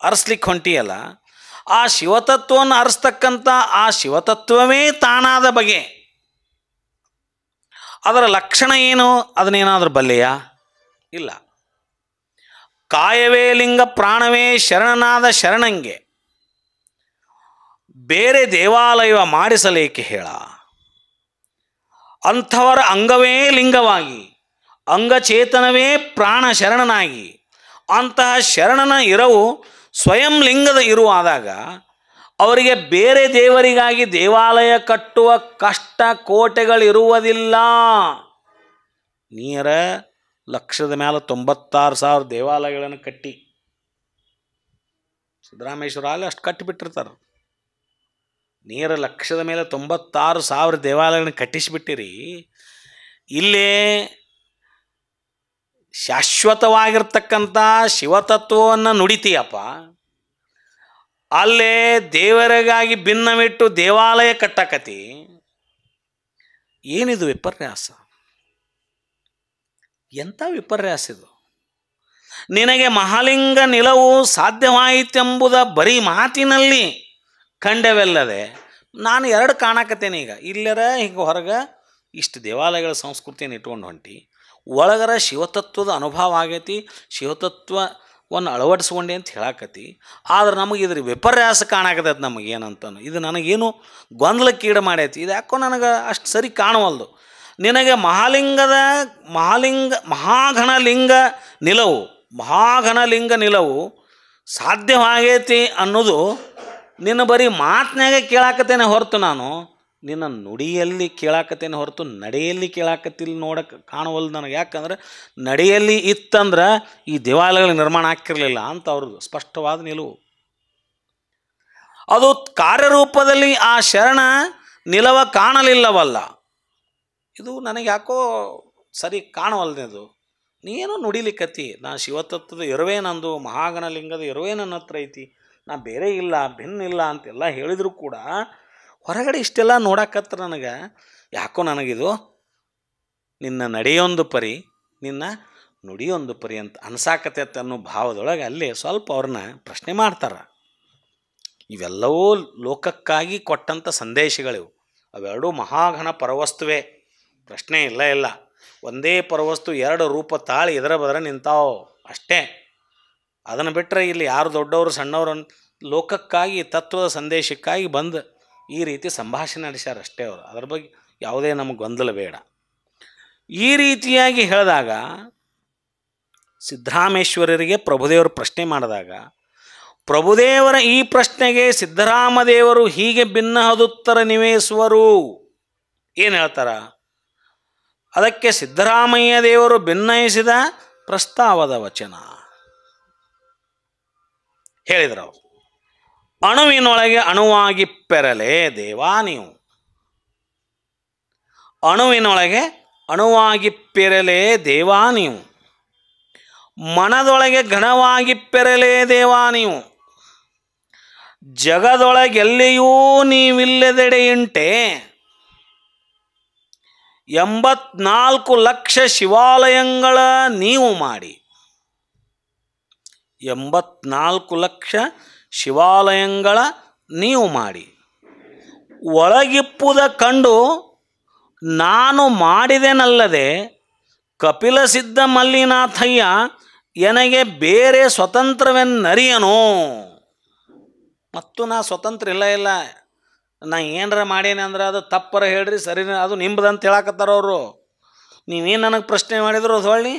ಅರಸ್ಲಿಕ್ಕೆ ಹೊಂಟಿಯಲ್ಲ, ಆ ಶಿವತತ್ವವನ್ನು ಅರಸ್ತಕ್ಕಂಥ ಆ ಶಿವತತ್ವವೇ ತಾನಾದ ಬಗೆ. ಅದರ ಲಕ್ಷಣ ಏನು? ಅದನ್ನೇನಾದರೂ ಬಲ್ಲೆಯಾ? ಇಲ್ಲ. ಕಾಯವೇ ಲಿಂಗ ಪ್ರಾಣವೇ ಶರಣನಾದ ಶರಣಂಗೆ, ಬೇರೆ ದೇವಾಲಯ ಮಾಡಿಸಲೇಕೆ ಹೇಳ. ಅಂಥವರ ಅಂಗವೇ ಲಿಂಗವಾಗಿ, ಅಂಗಚೇತನವೇ ಪ್ರಾಣ ಶರಣನಾಗಿ, ಅಂತಹ ಶರಣನ ಇರವು ಸ್ವಯಂ ಲಿಂಗದ ಇರುವಾದಾಗ ಅವರಿಗೆ ಬೇರೆ ದೇವರಿಗಾಗಿ ದೇವಾಲಯ ಕಟ್ಟುವ ಕಷ್ಟ ಕೋಟೆಗಳಿರುವುದಿಲ್ಲ. ನೀರ ಲಕ್ಷದ ಮೇಲೆ 96,000 ದೇವಾಲಯಗಳನ್ನು ಕಟ್ಟಿ, ಸಿದ್ದರಾಮೇಶ್ವರ ಅಲ್ಲಿ ಅಷ್ಟು ಕಟ್ಟಿಬಿಟ್ಟಿರ್ತಾರೆ. ನೀರ ಲಕ್ಷದ ಮೇಲೆ 96,000 ದೇವಾಲಯಗಳನ್ನು ಕಟ್ಟಿಸಿಬಿಟ್ಟಿರಿ. ಇಲ್ಲೇ ಶಾಶ್ವತವಾಗಿರ್ತಕ್ಕಂಥ ಶಿವತತ್ವವನ್ನು ನುಡಿತೀಯಪ್ಪ, ಅಲ್ಲೇ ದೇವರಿಗಾಗಿ ಭಿನ್ನವಿಟ್ಟು ದೇವಾಲಯ ಕಟ್ಟಕತಿ. ಏನಿದು ವಿಪರ್ಯಾಸ? ಎಂಥ ವಿಪರ್ಯಾಸ ಇದು? ನಿನಗೆ ಮಹಾಲಿಂಗ ನಿಲವು ಸಾಧ್ಯವಾಯಿತೆಂಬುದ ಬರೀ ಮಾತಿನಲ್ಲಿ ಕಂಡೆವೆಲ್ಲದೆ, ನಾನು 2 ಕಾಣಕತ್ತೇನೆ ಈಗ. ಇಲ್ಲರ ಹಿಂಗೆ ಹೊರಗೆ ಇಷ್ಟು ದೇವಾಲಯಗಳ ಸಂಸ್ಕೃತಿಯನ್ನು ಇಟ್ಕೊಂಡು ಹೊಂಟಿ, ಒಳಗರ ಶಿವತತ್ವದ ಅನುಭವ ಆಗೈತಿ, ಶಿವತತ್ವವನ್ನು ಅಳವಡಿಸ್ಕೊಂಡೆ ಅಂತ ಹೇಳಾಕತಿ. ಆದ್ರೆ ನಮಗೆ ಇದ್ರ ವಿಪರ್ಯಾಸ ಕಾಣಕತ್ತೈತೆ. ನಮಗೇನಂತ ಇದು ನನಗೇನು ಗೊಂದಲಕ್ಕೀಡು ಮಾಡೈತಿ. ಇದು ಯಾಕೋ ನನಗೆ ಅಷ್ಟು ಸರಿ ಕಾಣವಲ್ದು. ನಿನಗೆ ಮಹಾಘನಲಿಂಗ ನಿಲವು ಸಾಧ್ಯವಾಗೈತಿ ಅನ್ನೋದು ನಿನ್ನ ಬರೀ ಮಾತಿನಾಗೆ ಕೇಳಾಕತ್ತೇನೆ ಹೊರತು, ನಾನು ನಿನ್ನ ನುಡಿಯಲ್ಲಿ ಕೇಳಾಕತ್ತೇನೆ ಹೊರತು ನಡೆಯಲ್ಲಿ ಕೇಳಾಕತ್ತಿಲ್ಲ, ನೋಡಕ್ಕೆ ಕಾಣವಲ್ದು ನನಗೆ. ಯಾಕಂದ್ರೆ ನಡೆಯಲ್ಲಿ ಇತ್ತಂದ್ರೆ ಈ ದೇವಾಲಯಗಳ ನಿರ್ಮಾಣ ಆಗ್ತಿರಲಿಲ್ಲ ಅಂತ ಅವ್ರದ್ದು ಸ್ಪಷ್ಟವಾದ ನಿಲುವು. ಅದು ಕಾರ್ಯರೂಪದಲ್ಲಿ ಆ ಶರಣ ನಿಲವ ಕಾಣಲಿಲ್ಲವಲ್ಲ. ಇದು ನನಗೆ ಯಾಕೋ ಸರಿ ಕಾಣವಲ್ದು. ನೀನು ನುಡಿಲಿಕ್ಕತ್ತಿ, ನಾ ಶಿವತತ್ವದ ಇರುವೆ, ನಂದು ಮಹಾಗಣಲಿಂಗದ ಇರುವೆ ನನ್ನ ಹತ್ರ ಐತಿ, ನಾ ಬೇರೆ ಇಲ್ಲ, ಭಿನ್ನ ಇಲ್ಲ ಅಂತೆಲ್ಲ ಹೇಳಿದರೂ ಕೂಡ ಹೊರಗಡೆ ಇಷ್ಟೆಲ್ಲ ನೋಡಕತ್ರ ನನಗೆ ಯಾಕೋ ನನಗಿದು ನಿನ್ನ ನಡೆಯೊಂದು ಪರಿ, ನಿನ್ನ ನುಡಿಯೊಂದು ಪರಿ ಅಂತ ಅನ್ಸಾಕತ್ತೈತೆ ಅನ್ನೋ ಭಾವದೊಳಗೆ ಅಲ್ಲೇ ಸ್ವಲ್ಪ ಅವ್ರನ್ನ ಪ್ರಶ್ನೆ ಮಾಡ್ತಾರೆ. ಇವೆಲ್ಲವೂ ಲೋಕಕ್ಕಾಗಿ ಕೊಟ್ಟಂಥ ಸಂದೇಶಗಳಿವು. ಅವೆರಡೂ ಮಹಾಘನ ಪರವಸ್ತುವೇ, ಪ್ರಶ್ನೆ ಇಲ್ಲ. ಒಂದೇ ಪರವಸ್ತು 2 ರೂಪ ತಾಳಿ ಎದರ ಬದರ ನಿಂತಾವು ಅಷ್ಟೇ. ಅದನ್ನು ಬಿಟ್ಟರೆ ಇಲ್ಲಿ ಯಾರು ದೊಡ್ಡವರು ಸಣ್ಣವರು ಲೋಕಕ್ಕಾಗಿ ತತ್ವದ ಸಂದೇಶಕ್ಕಾಗಿ ಬಂದು ಈ ರೀತಿ ಸಂಭಾಷಣೆ ನಡೆಸ್ಯಾರ ಅಷ್ಟೇ ಅವರು. ಅದರ ಬಗ್ಗೆ ಯಾವುದೇ ನಮಗೆ ಗೊಂದಲ ಬೇಡ. ಈ ರೀತಿಯಾಗಿ ಹೇಳಿದಾಗ ಸಿದ್ದರಾಮೇಶ್ವರರಿಗೆ ಪ್ರಭುದೇವರು ಪ್ರಶ್ನೆ ಮಾಡಿದಾಗ ಪ್ರಭುದೇವರ ಈ ಪ್ರಶ್ನೆಗೆ ಸಿದ್ದರಾಮದೇವರು ಹೀಗೆ ಭಿನ್ನಹದುತ್ತರ ನಿವೇಸುವರು. ಏನು ಹೇಳ್ತಾರ? ಅದಕ್ಕೆ ಸಿದ್ದರಾಮಯ್ಯ ದೇವರು ಭಿನ್ನಯಿಸಿದ ಪ್ರಸ್ತಾವದ ವಚನ ಹೇಳಿದರು. ಅಣುವಿನೊಳಗೆ ಅಣುವಾಗಿ ಪೆರಲೆ ದೇವಾ ನೀವು, ಅಣುವಿನೊಳಗೆ ಅಣುವಾಗಿ ಪೆರಲೆ ದೇವಾ ನೀವು, ಮನದೊಳಗೆ ಘನವಾಗಿ ಪೆರಲೆ ದೇವಾ ನೀವು, ಜಗದೊಳಗೆಲ್ಲಿಯೂ ನೀವಿಲ್ಲದೆಡೆಯುಂಟೆ, 84 ಲಕ್ಷ ಶಿವಾಲಯಗಳ ನೀವು ಮಾಡಿ, 84 ಲಕ್ಷ ಶಿವಾಲಯಗಳ ನೀವು ಮಾಡಿ, ಒಳಗಿಪ್ಪುದ ಕಂಡು ನಾನು ಮಾಡಿದೆನಲ್ಲದೆ ಕಪಿಲ ಸಿದ್ಧ ಮಲ್ಲಿನಾಥಯ್ಯ ನನಗೆ ಬೇರೆ ಸ್ವತಂತ್ರವೆನ್ನರಿಯನು. ಮತ್ತು ನಾ ಸ್ವತಂತ್ರ ಇಲ್ಲ, ನಾ ಏನರ ಮಾಡೇನೆ ಅಂದ್ರೆ ಅದು ತಪ್ಪರ ಹೇಳ್ರಿ, ಸರಿ ಅದು ನಿಂಬದಂತ ಹೇಳಕತ್ತಾರ ಅವರು. ನೀವೇನು ನನಗೆ ಪ್ರಶ್ನೆ ಮಾಡಿದ್ರು ಅದು ಹೊಳ್ಳಿ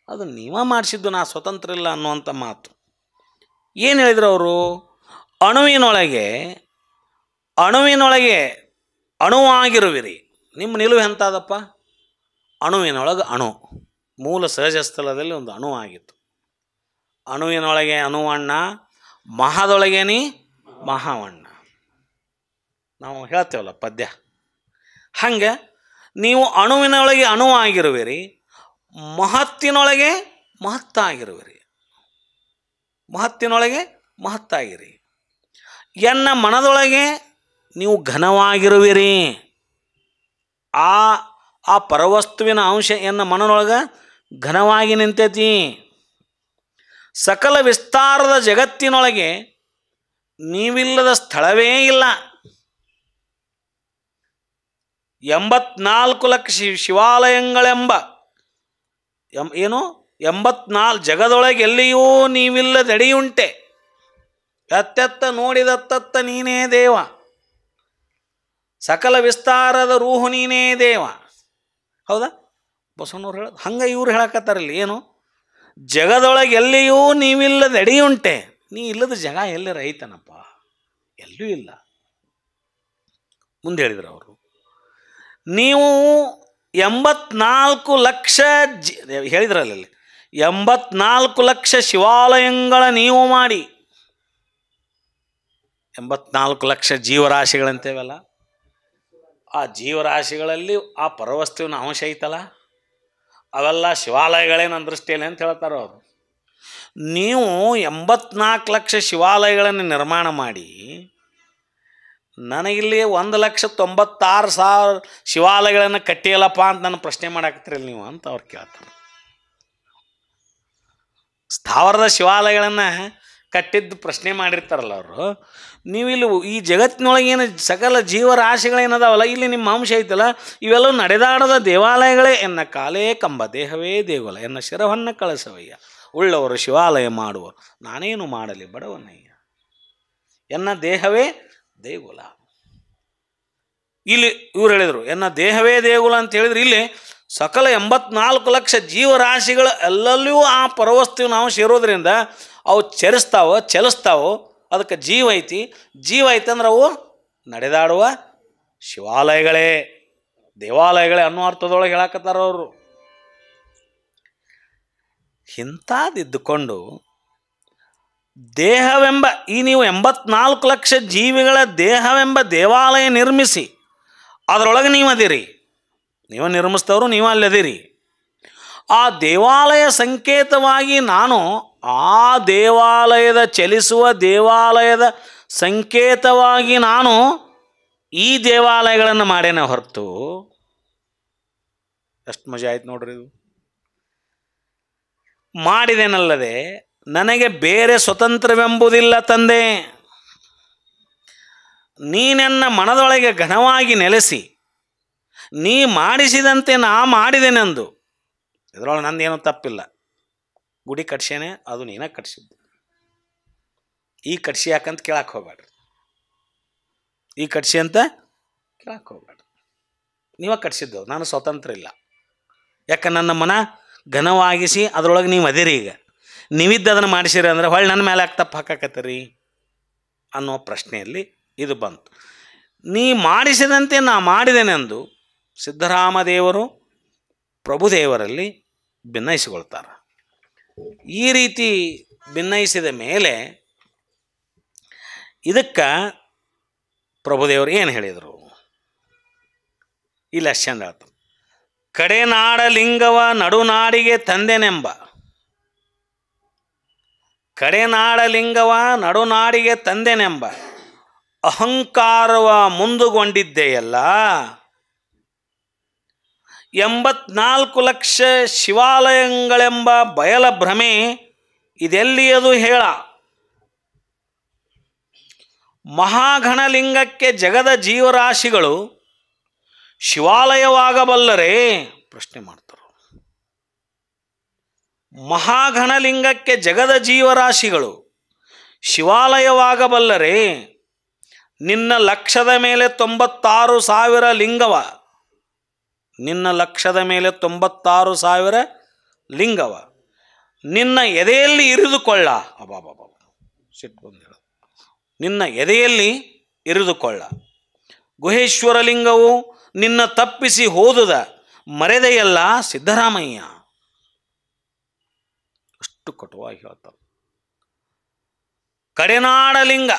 ಅದು ನೀವ ಮಾಡಿಸಿದ್ದು, ನಾ ಸ್ವತಂತ್ರ ಇಲ್ಲ ಅನ್ನುವಂಥ ಮಾತು. ಏನು ಹೇಳಿದ್ರು ಅವರು? ಅಣುವಿನೊಳಗೆ ಅಣುವಾಗಿರುವಿರಿ. ನಿಮ್ಮ ನಿಲುವು ಎಂಥದಪ್ಪ? ಅಣುವಿನೊಳಗೆ ಅಣು, ಮೂಲ ಸಹಜ ಸ್ಥಳದಲ್ಲಿ ಒಂದು ಅಣು ಆಗಿತ್ತು. ಅಣುವಿನೊಳಗೆ ಅಣುವಣ್ಣ, ಮಹಾದೊಳಗೇನಿ ಮಹಾವಣ್ಣ. ನಾವು ಹೇಳ್ತೇವಲ್ಲ ಪದ್ಯ, ಹಂಗೆ ನೀವು ಅಣುವಿನೊಳಗೆ ಅಣುವಾಗಿರುವಿರಿ, ಮಹತ್ತಿನೊಳಗೆ ಮಹತ್ತಾಗಿರುವಿರಿ, ಮಹತ್ತಿನೊಳಗೆ ಮಹತ್ತಾಗಿರಿ. ಎನ್ನ ಮನದೊಳಗೆ ನೀವು ಘನವಾಗಿರುವಿರಿ. ಆ ಪರವಸ್ತುವಿನ ಅಂಶ ಎನ್ನ ಮನದೊಳಗೆ ಘನವಾಗಿ ನಿಂತೈತಿ. ಸಕಲ ವಿಸ್ತಾರದ ಜಗತ್ತಿನೊಳಗೆ ನೀವಿಲ್ಲದ ಸ್ಥಳವೇ ಇಲ್ಲ. 84 ಲಕ್ಷ ಶಿವಾಲಯಗಳೆಂಬ ಏನು 84 ಜಗದೊಳಗೆ ಎಲ್ಲಿಯೂ ನೀವಿಲ್ಲದೆಡೆಯುಂಟೆ, ಎತ್ತೆತ್ತ ನೋಡಿದತ್ತತ್ತ ನೀನೇ ದೇವ, ಸಕಲ ವಿಸ್ತಾರದ ರೂಹು ನೀನೇ ದೇವ. ಹೌದಾ? ಬಸವಣ್ಣವ್ರು ಹೇಳೋದು ಹಂಗೆ ಇವ್ರು ಹೇಳಕತ್ತಾರಲ್ಲಿ. ಏನು? ಜಗದೊಳಗೆ ಎಲ್ಲಿಯೂ ನೀವಿಲ್ಲದೆಡೆಯುಂಟೆ. ನೀ ಇಲ್ಲದ ಜಗ ಎಲ್ಲಿ ರೈತನಪ್ಪ? ಎಲ್ಲೂ ಇಲ್ಲ. ಮುಂದೆ ಹೇಳಿದ್ರು ಅವರು, ನೀವು 84 ಲಕ್ಷ ಹೇಳಿದ್ರಲ್ಲಿ 84 ಲಕ್ಷ ಶಿವಾಲಯಗಳ ನೀವು ಮಾಡಿ, 84 ಲಕ್ಷ ಜೀವರಾಶಿಗಳಂತೇವಲ್ಲ, ಆ ಜೀವರಾಶಿಗಳಲ್ಲಿ ಆ ಪರವಸ್ತುವಿನ ಅಂಶ ಐತಲ್ಲ, ಅವೆಲ್ಲ ಶಿವಾಲಯಗಳೇ ನನ್ನ ದೃಷ್ಟಿಯಲ್ಲಿ ಅಂತ ಹೇಳ್ತಾರೆ ಅವರು. ನೀವು 84 ಲಕ್ಷ ಶಿವಾಲಯಗಳನ್ನು ನಿರ್ಮಾಣ ಮಾಡಿ ನನಗಿಲ್ಲಿ 1,96,000 ಶಿವಾಲಯಗಳನ್ನು ಕಟ್ಟಿಯಲ್ಲಪ್ಪ ಅಂತ ನಾನು ಪ್ರಶ್ನೆ ಮಾಡಾಕತ್ತೀರಲ್ಲ ನೀವು ಅಂತ ಅವ್ರು ಕೇಳ್ತಾರೆ. ಸ್ಥಾವರದ ಶಿವಾಲಯಗಳನ್ನು ಕಟ್ಟಿದ್ದು ಪ್ರಶ್ನೆ ಮಾಡಿರ್ತಾರಲ್ಲ ಅವರು. ನೀವು ಇಲ್ಲಿ ಈ ಜಗತ್ತಿನೊಳಗೆ ಏನು ಸಕಲ ಜೀವರಾಶಿಗಳೇನದಾವಲ್ಲ, ಇಲ್ಲಿ ನಿಮ್ಮ ಅಂಶ ಐತಲ್ಲ, ಇವೆಲ್ಲವೂ ನಡೆದಾಡದ ದೇವಾಲಯಗಳೇ. ಎನ್ನ ಕಾಲೇ ಕಂಬ ದೇಹವೇ ದೇಗುಲ, ಎನ್ನ ಶಿರವನ್ನು ಕಳಸವಯ್ಯ, ಉಳ್ಳವರು ಶಿವಾಲಯ ಮಾಡುವರು, ನಾನೇನು ಮಾಡಲಿ ಬಡವನಯ್ಯ, ಎನ್ನ ದೇಹವೇ ದೇಗುಲ. ಇಲ್ಲಿ ಇವ್ರು ಹೇಳಿದರು ಎನ್ನ ದೇಹವೇ ದೇಗುಲ ಅಂತ ಹೇಳಿದ್ರು. ಇಲ್ಲಿ ಸಕಲ 84 ಲಕ್ಷ ಜೀವರಾಶಿಗಳು ಎಲ್ಲೆಲ್ಲೂ ಆ ಪರವಸ್ತುವಿನ ಅಂಶ ಇರೋದ್ರಿಂದ ಅವು ಚಲಿಸ್ತಾವೋ, ಅದಕ್ಕೆ ಜೀವ ಐತಿ. ಜೀವ ಐತೆ ಅಂದ್ರೆ ಅವು ನಡೆದಾಡುವ ಶಿವಾಲಯಗಳೇ, ದೇವಾಲಯಗಳೇ ಅನ್ನೋ ಅರ್ಥದೊಳಗೆ ಹೇಳಕತ್ತಾರ ಅವರು. ಇಂಥದ್ದಿದ್ದುಕೊಂಡು ದೇಹವೆಂಬ ಈ ನೀವು 84 ಲಕ್ಷ ಜೀವಿಗಳ ದೇಹವೆಂಬ ದೇವಾಲಯ ನಿರ್ಮಿಸಿ ಅದರೊಳಗೆ ನೀವು ಅದಿರಿ, ನೀವು ನಿರ್ಮಿಸ್ತವರು ನೀವು ಅಲ್ಲದಿರಿ. ಆ ದೇವಾಲಯ ಸಂಕೇತವಾಗಿ ನಾನು ಆ ದೇವಾಲಯದ ಚಲಿಸುವ ದೇವಾಲಯದ ಸಂಕೇತವಾಗಿ ನಾನು ಈ ದೇವಾಲಯಗಳನ್ನು ಮಾಡೇನೆ ಹೊರತು. ಎಷ್ಟು ಮಜಾ ಆಯ್ತು ನೋಡ್ರಿ. ಇದು ಮಾಡಿದೇನಲ್ಲದೆ ನನಗೆ ಬೇರೆ ಸ್ವತಂತ್ರವೆಂಬುದಿಲ್ಲ ತಂದೆ. ನೀನೆನ್ನ ಮನದೊಳಗೆ ಘನವಾಗಿ ನೆಲೆಸಿ ನೀ ಮಾಡಿಸಿದಂತೆ ನಾ ಮಾಡಿದೆನೆಂದು. ಇದರೊಳಗೆ ನಂದೇನೂ ತಪ್ಪಿಲ್ಲ. ಗುಡಿ ಕಟ್ಸೇನೆ, ಅದು ನೀನೇ ಕಟ್ಸಿದ್ದು. ಈ ಕಟ್ಸಿ ಯಾಕಂತ ಕೇಳಕ್ಕೆ ಹೋಗ್ಬೇಡ್ರಿ, ಈ ಕಟ್ಸಿ ಅಂತ ಕೇಳಕ್ಕೆ ಹೋಗ್ಬೇಡ್ರಿ. ನೀವ ಕಟ್ಸಿದ್ದು, ನಾನು ಸ್ವತಂತ್ರ ಇಲ್ಲ. ಯಾಕೆ ನನ್ನ ಮನ ಘನವಾಗಿಸಿ ಅದರೊಳಗೆ ನೀವು ಅದಿರಿ. ಈಗ ನೀವಿದ್ದು ಅದನ್ನು ಮಾಡಿಸಿರಿ ಅಂದರೆ ಹೊಳ್ಳಿ ನನ್ನ ಮೇಲೆ ಯಾಕೆ ತಪ್ಪು ಹಾಕಾಕತ್ತೀರಿ ಅನ್ನೋ ಪ್ರಶ್ನೆಯಲ್ಲಿ ಇದು ಬಂತು. ನೀ ಮಾಡಿಸಿದಂತೆ ನಾ ಮಾಡಿದೆನೆಂದು ಸಿದ್ದರಾಮದೇವರು ಪ್ರಭುದೇವರಲ್ಲಿ ಭಿನ್ನಯಿಸಿಕೊಳ್ತಾರೆ. ಈ ರೀತಿ ಭಿನ್ನಯಿಸಿದ ಮೇಲೆ ಇದಕ್ಕೆ ಪ್ರಭುದೇವರು ಏನು ಹೇಳಿದರು? ಇಲ್ಲಿ ಅಷ್ಟು ಚಂದ ಆಯ್ತು. ಕಡೆನಾಡ ಲಿಂಗವ ನಡುನಾಡಿಗೆ ತಂದೆನೆಂಬ, ಕಡೆನಾಡ ಲಿಂಗವ ನಡುನಾಡಿಗೆ ತಂದೆನೆಂಬ ಅಹಂಕಾರವ ಮುಂದುಗೊಂಡಿದ್ದೆಯಲ್ಲ. 84 ಲಕ್ಷ ಶಿವಾಲಯಗಳೆಂಬ ಬಯಲ ಭ್ರಮೆ ಇದೆಲ್ಲಿಯದು ಹೇಳ. ಮಹಾಗಣಲಿಂಗಕ್ಕೆ ಜಗದ ಜೀವರಾಶಿಗಳು ಶಿವಾಲಯವಾಗಬಲ್ಲರೇ? ಪ್ರಶ್ನೆ ಮಾಡ್ತಾರೆ. ಮಹಾಗಣಲಿಂಗಕ್ಕೆ ಜಗದ ಜೀವರಾಶಿಗಳು ಶಿವಾಲಯವಾಗಬಲ್ಲರೇ? ನಿನ್ನ ಲಕ್ಷದ ಮೇಲೆ 96,000 ಲಿಂಗವ, ನಿನ್ನ ಲಕ್ಷದ ಮೇಲೆ 96,000 ಲಿಂಗವ ನಿನ್ನ ಎದೆಯಲ್ಲಿ ಇರಿದುಕೊಳ್ಳ. ಅಬಾಬಾಬಾ, ಸಿಟ್ಟು ಬಂದು ಹೇಳ. ನಿನ್ನ ಎದೆಯಲ್ಲಿ ಇರಿದುಕೊಳ್ಳ. ಗುಹೇಶ್ವರ ಲಿಂಗವು ನಿನ್ನ ತಪ್ಪಿಸಿ ಹೋದುದ ಮರೆದೆಯಲ್ಲ ಸಿದ್ದರಾಮಯ್ಯ. ಅಷ್ಟು ಕಟುವಾಗಿ ಹೇಳ್ತಾರೆ. ಕಡೆನಾಡಲಿಂಗ,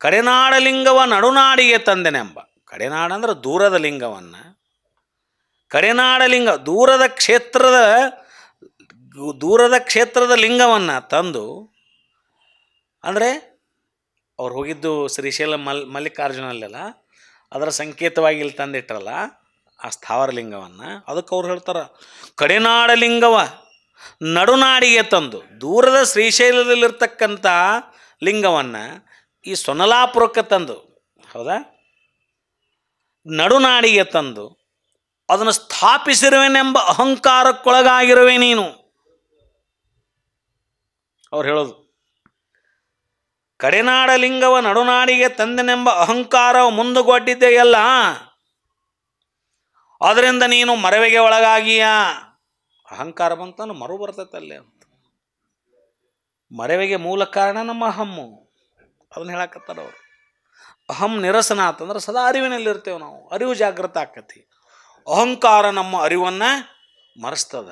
ಕಡೆನಾಡಲಿಂಗವ ನಡುನಾಡಿಗೆ ತಂದೆನೆಂಬ. ಕಡೆನಾಡ ಅಂದ್ರೆ ದೂರದ ಲಿಂಗವನ್ನು, ಕಡೆನಾಡಲಿಂಗ ದೂರದ ಕ್ಷೇತ್ರದ ಲಿಂಗವನ್ನು ತಂದು, ಅಂದರೆ ಅವ್ರು ಹೋಗಿದ್ದು ಶ್ರೀಶೈಲ ಮಲ್ಲಿಕಾರ್ಜುನಲ್ಲೆಲ್ಲ, ಅದರ ಸಂಕೇತವಾಗಿ ಇಲ್ಲಿ ತಂದಿಟ್ರಲ್ಲ ಆ ಸ್ಥಾವರ ಲಿಂಗವನ್ನು, ಅದಕ್ಕೆ ಅವ್ರು ಹೇಳ್ತಾರೆ ಕಡೆನಾಡಲಿಂಗವ ನಡುನಾಡಿಗೆ ತಂದು. ದೂರದ ಶ್ರೀಶೈಲದಲ್ಲಿರ್ತಕ್ಕಂಥ ಲಿಂಗವನ್ನು ಈ ಸೊನ್ನಲಾಪುರಕ್ಕೆ ತಂದು, ಹೌದಾ, ನಡುನಾಡಿಗೆ ತಂದು ಅದನ್ನು ಸ್ಥಾಪಿಸಿರುವೆನೆಂಬ ಅಹಂಕಾರಕ್ಕೊಳಗಾಗಿರುವೆ ನೀನು. ಅವ್ರು ಹೇಳೋದು ಕಡೆನಾಡಲಿಂಗವ ನಡುನಾಡಿಗೆ ತಂದೆನೆಂಬ ಅಹಂಕಾರ ಮುಂದುಗೊಡ್ಡಿದ್ದೆಯಲ್ಲ, ಅದರಿಂದ ನೀನು ಮರವೆಗೆ ಒಳಗಾಗಿಯ. ಅಹಂಕಾರ ಬಂತಾನು ಮರು ಬರ್ತೈತಲ್ಲೇ ಅಂತ. ಮರವೆಗೆ ಮೂಲ ಕಾರಣ ನಮ್ಮ ಅಹಮ್ಮು, ಅದನ್ನು ಹೇಳಕತ್ತಾರ ಅವರು. ಅಹಂ ನಿರಸನ ಅಂತಂದ್ರೆ ಸದಾ ಅರಿವಿನಲ್ಲಿರ್ತೇವೆ ನಾವು, ಅರಿವು ಜಾಗೃತ ಆಕತಿ. ಅಹಂಕಾರ ನಮ್ಮ ಅರಿವನ್ನು ಮರೆಸ್ತದ.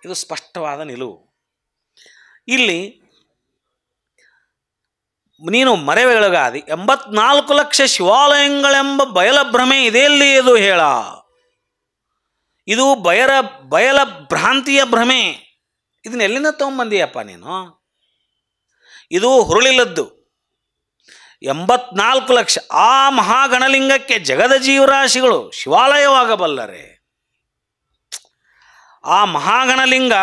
ಇದು ಸ್ಪಷ್ಟವಾದ ನಿಲುವು. ಇಲ್ಲಿ ನೀನು ಮರೆವೆಳಗಾದಿ 84 ಲಕ್ಷ ಶಿವಾಲಯಗಳೆಂಬ ಬಯಲ ಭ್ರಮೆ ಇದೆಯಲ್ಲಿ ಇದು ಹೇಳ. ಇದು ಬಯಲ ಭ್ರಾಂತಿಯ ಭ್ರಮೆ. ಇದನ್ನ ಎಲ್ಲಿಂದ ತೊಗೊಂಬಂದಿಯಪ್ಪ ನೀನು? ಇದು ಹುರುಳಿಲ್ಲದ್ದು. 84 ಲಕ್ಷ ಆ ಮಹಾಗಣಲಿಂಗಕ್ಕೆ ಜಗದ ಜೀವರಾಶಿಗಳು ಶಿವಾಲಯವಾಗಬಲ್ಲರೆ. ಆ ಮಹಾಗಣಲಿಂಗ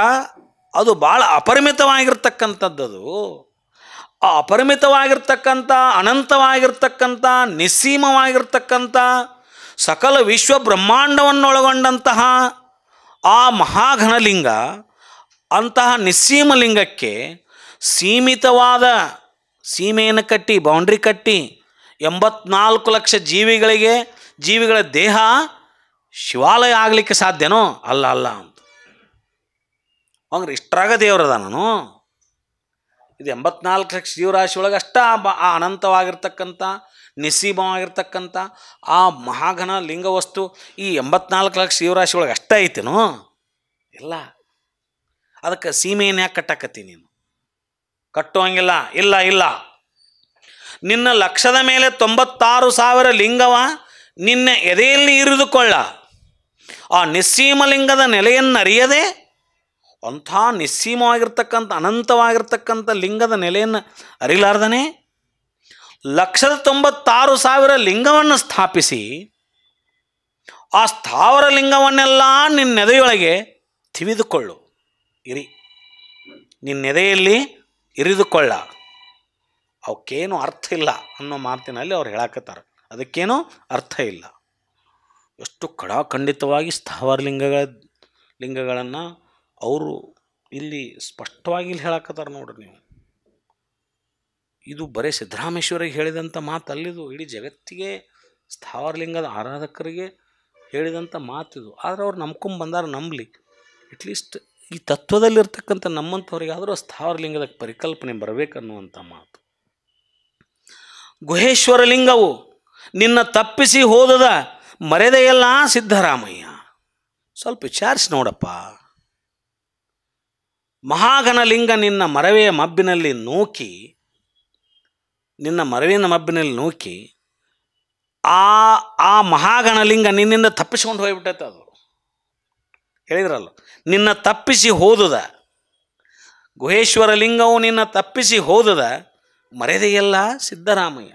ಅದು ಭಾಳ ಅಪರಿಮಿತವಾಗಿರ್ತಕ್ಕಂಥದ್ದು. ಆ ಅಪರಿಮಿತವಾಗಿರ್ತಕ್ಕಂಥ, ಅನಂತವಾಗಿರ್ತಕ್ಕಂಥ, ನಿಸ್ಸೀಮವಾಗಿರ್ತಕ್ಕಂಥ ಸಕಲ ವಿಶ್ವ ಬ್ರಹ್ಮಾಂಡವನ್ನೊಳಗೊಂಡಂತಹ ಆ ಮಹಾಗಣಲಿಂಗ, ಅಂತಹ ನಿಸ್ಸೀಮ ಲಿಂಗಕ್ಕೆ ಸೀಮಿತವಾದ ಸೀಮೆಯನ್ನು ಕಟ್ಟಿ, ಬೌಂಡ್ರಿ ಕಟ್ಟಿ 84 ಲಕ್ಷ ಜೀವಿಗಳ ದೇಹ ಶಿವಾಲಯ ಆಗಲಿಕ್ಕೆ ಸಾಧ್ಯನೋ? ಅಲ್ಲ ಅಲ್ಲ ಅಂತ. ಹಂಗ್ರೆ ಇಷ್ಟರಾಗ ದೇವರದ ನಾನು. ಇದು 84 ಲಕ್ಷ ಜೀವರಾಶಿ ಒಳಗೆ ಅಷ್ಟ ಆ ಅನಂತವಾಗಿರ್ತಕ್ಕಂಥ, ನಿಸ್ಸೀಮವಾಗಿರ್ತಕ್ಕಂಥ ಆ ಮಹಾಘನ ಲಿಂಗ ವಸ್ತು ಈ 84 ಲಕ್ಷ ಜೀವರಾಶಿ ಒಳಗೆ ಅಷ್ಟ ಐತೇನೋ? ಇಲ್ಲ. ಅದಕ್ಕೆ ಸೀಮೆಯನ್ನು ಯಾಕೆ ಕಟ್ಟಾಕತ್ತಿ ನೀನು? ಕಟ್ಟುವಂಗಿಲ್ಲ. ಇಲ್ಲ ಇಲ್ಲ. ನಿನ್ನ ಲಕ್ಷದ ಮೇಲೆ 96,000 ಲಿಂಗವ ನಿನ್ನ ಎದೆಯಲ್ಲಿ ಇರಿದುಕೊಳ್ಳ. ಆ ನಿಸ್ಸೀಮ ಲಿಂಗದ ನೆಲೆಯನ್ನು ಅರಿಯದೆ, ಅಂಥ ನಿಸ್ಸೀಮವಾಗಿರ್ತಕ್ಕಂಥ ಅನಂತವಾಗಿರ್ತಕ್ಕಂಥ ಲಿಂಗದ ನೆಲೆಯನ್ನು ಅರಿಲಾರ್ದನೆ 196,000 ಲಿಂಗವನ್ನು ಸ್ಥಾಪಿಸಿ, ಆ ಸ್ಥಾವರ ಲಿಂಗವನ್ನೆಲ್ಲ ನಿನ್ನೆದೆಯೊಳಗೆ ತಿವಿದುಕೊಳ್ಳು. ಇರಿ, ನಿನ್ನೆದೆಯಲ್ಲಿ ಇರಿದುಕೊಳ್ಳ. ಅವಕ್ಕೇನು ಅರ್ಥ ಇಲ್ಲ ಅನ್ನೋ ಮಾತಿನಲ್ಲಿ ಅವ್ರು ಹೇಳಕತ್ತಾರೆ. ಅದಕ್ಕೇನು ಅರ್ಥ ಇಲ್ಲ. ಎಷ್ಟು ಖಡಾಖಂಡಿತವಾಗಿ ಸ್ಥಾವರ ಲಿಂಗಗಳನ್ನು ಅವರು ಇಲ್ಲಿ ಸ್ಪಷ್ಟವಾಗಿ ಇಲ್ಲಿ ಹೇಳಕತ್ತಾರೆ ನೋಡ್ರಿ ನೀವು. ಇದು ಬರೀ ಸಿದ್ದರಾಮೇಶ್ವರಿಗೆ ಹೇಳಿದಂಥ ಮಾತು ಅಲ್ಲಿದು, ಇಡೀ ಜಗತ್ತಿಗೆ ಸ್ಥಾವರಲಿಂಗದ ಆರಾಧಕರಿಗೆ ಹೇಳಿದಂಥ ಮಾತಿದು. ಆದರೆ ಅವ್ರು ನಂಬ್ಕೊಂಬಂದಾರ, ನಂಬಲಿ. ಅಟ್ಲೀಸ್ಟ್ ಈ ತತ್ವದಲ್ಲಿರ್ತಕ್ಕಂಥ ನಮ್ಮಂಥವ್ರಿಗಾದರೂ ಸ್ಥಾವರಲಿಂಗದ ಪರಿಕಲ್ಪನೆ ಬರಬೇಕನ್ನುವಂಥ ಮಾತು. ಗುಹೇಶ್ವರ ಲಿಂಗವು ನಿನ್ನ ತಪ್ಪಿಸಿ ಹೋದದ ಮರೆದೆಯಲ್ಲ ಸಿದ್ದರಾಮಯ್ಯ. ಸ್ವಲ್ಪ ವಿಚಾರಿಸಿ ನೋಡಪ್ಪ. ಮಹಾಗಣ ಲಿಂಗ ನಿನ್ನ ಮರವೆಯ ಮಬ್ಬಿನಲ್ಲಿ ನೂಕಿ, ನಿನ್ನ ಮರವಿನ ಮಬ್ಬಿನಲ್ಲಿ ನೂಕಿ ಆ ಮಹಾಗಣಲಿಂಗ ನಿನ್ನಿಂದ ತಪ್ಪಿಸ್ಕೊಂಡು ಹೋಗ್ಬಿಟ್ಟೈತೆ. ಅದು ಹೇಳಿದ್ರಲ್ಲ, ನಿನ್ನ ತಪ್ಪಿಸಿ ಹೋದುದ ಗುಹೇಶ್ವರ ಲಿಂಗವು ನಿನ್ನ ತಪ್ಪಿಸಿ ಹೋದುದ ಮರೆದೆಯಲ್ಲ ಸಿದ್ದರಾಮಯ್ಯ.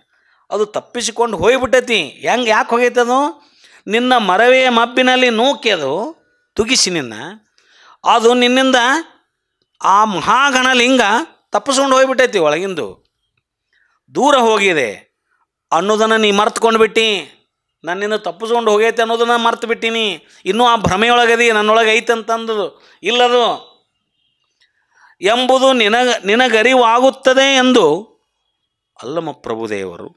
ಅದು ತಪ್ಪಿಸಿಕೊಂಡು ಹೋಗ್ಬಿಟ್ಟೈತಿ. ಯಾಕೆ ಹೋಗೈತದು? ನಿನ್ನ ಮರವೆಯ ಮಬ್ಬಿನಲ್ಲಿ ನೂಕಿ ಅದು ತುಗಿಸಿ ನಿನ್ನ, ಅದು ನಿನ್ನಿಂದ ಆ ಮಹಾಗಣಲಿಂಗ ತಪ್ಪಿಸ್ಕೊಂಡು ಹೋಗ್ಬಿಟ್ಟೈತಿ. ಒಳಗಿಂದು ದೂರ ಹೋಗಿದೆ ಅನ್ನೋದನ್ನು ನೀ ಮರ್ತ್ಕೊಂಡು ಬಿಟ್ಟು, ನನ್ನಿಂದ ತಪ್ಪಿಸ್ಕೊಂಡು ಹೋಗೈತೆ ಅನ್ನೋದನ್ನು ಮರ್ತು ಬಿಟ್ಟಿನಿ. ಇನ್ನೂ ಆ ಭ್ರಮೆಯೊಳಗದಿ, ನನ್ನೊಳಗೆ ಐತಂತಂದದು ಇಲ್ಲದು ಎಂಬುದು ನಿನಗರಿವಾಗುತ್ತದೆ ಎಂದು ಅಲ್ಲಮ ಪ್ರಭುದೇವರು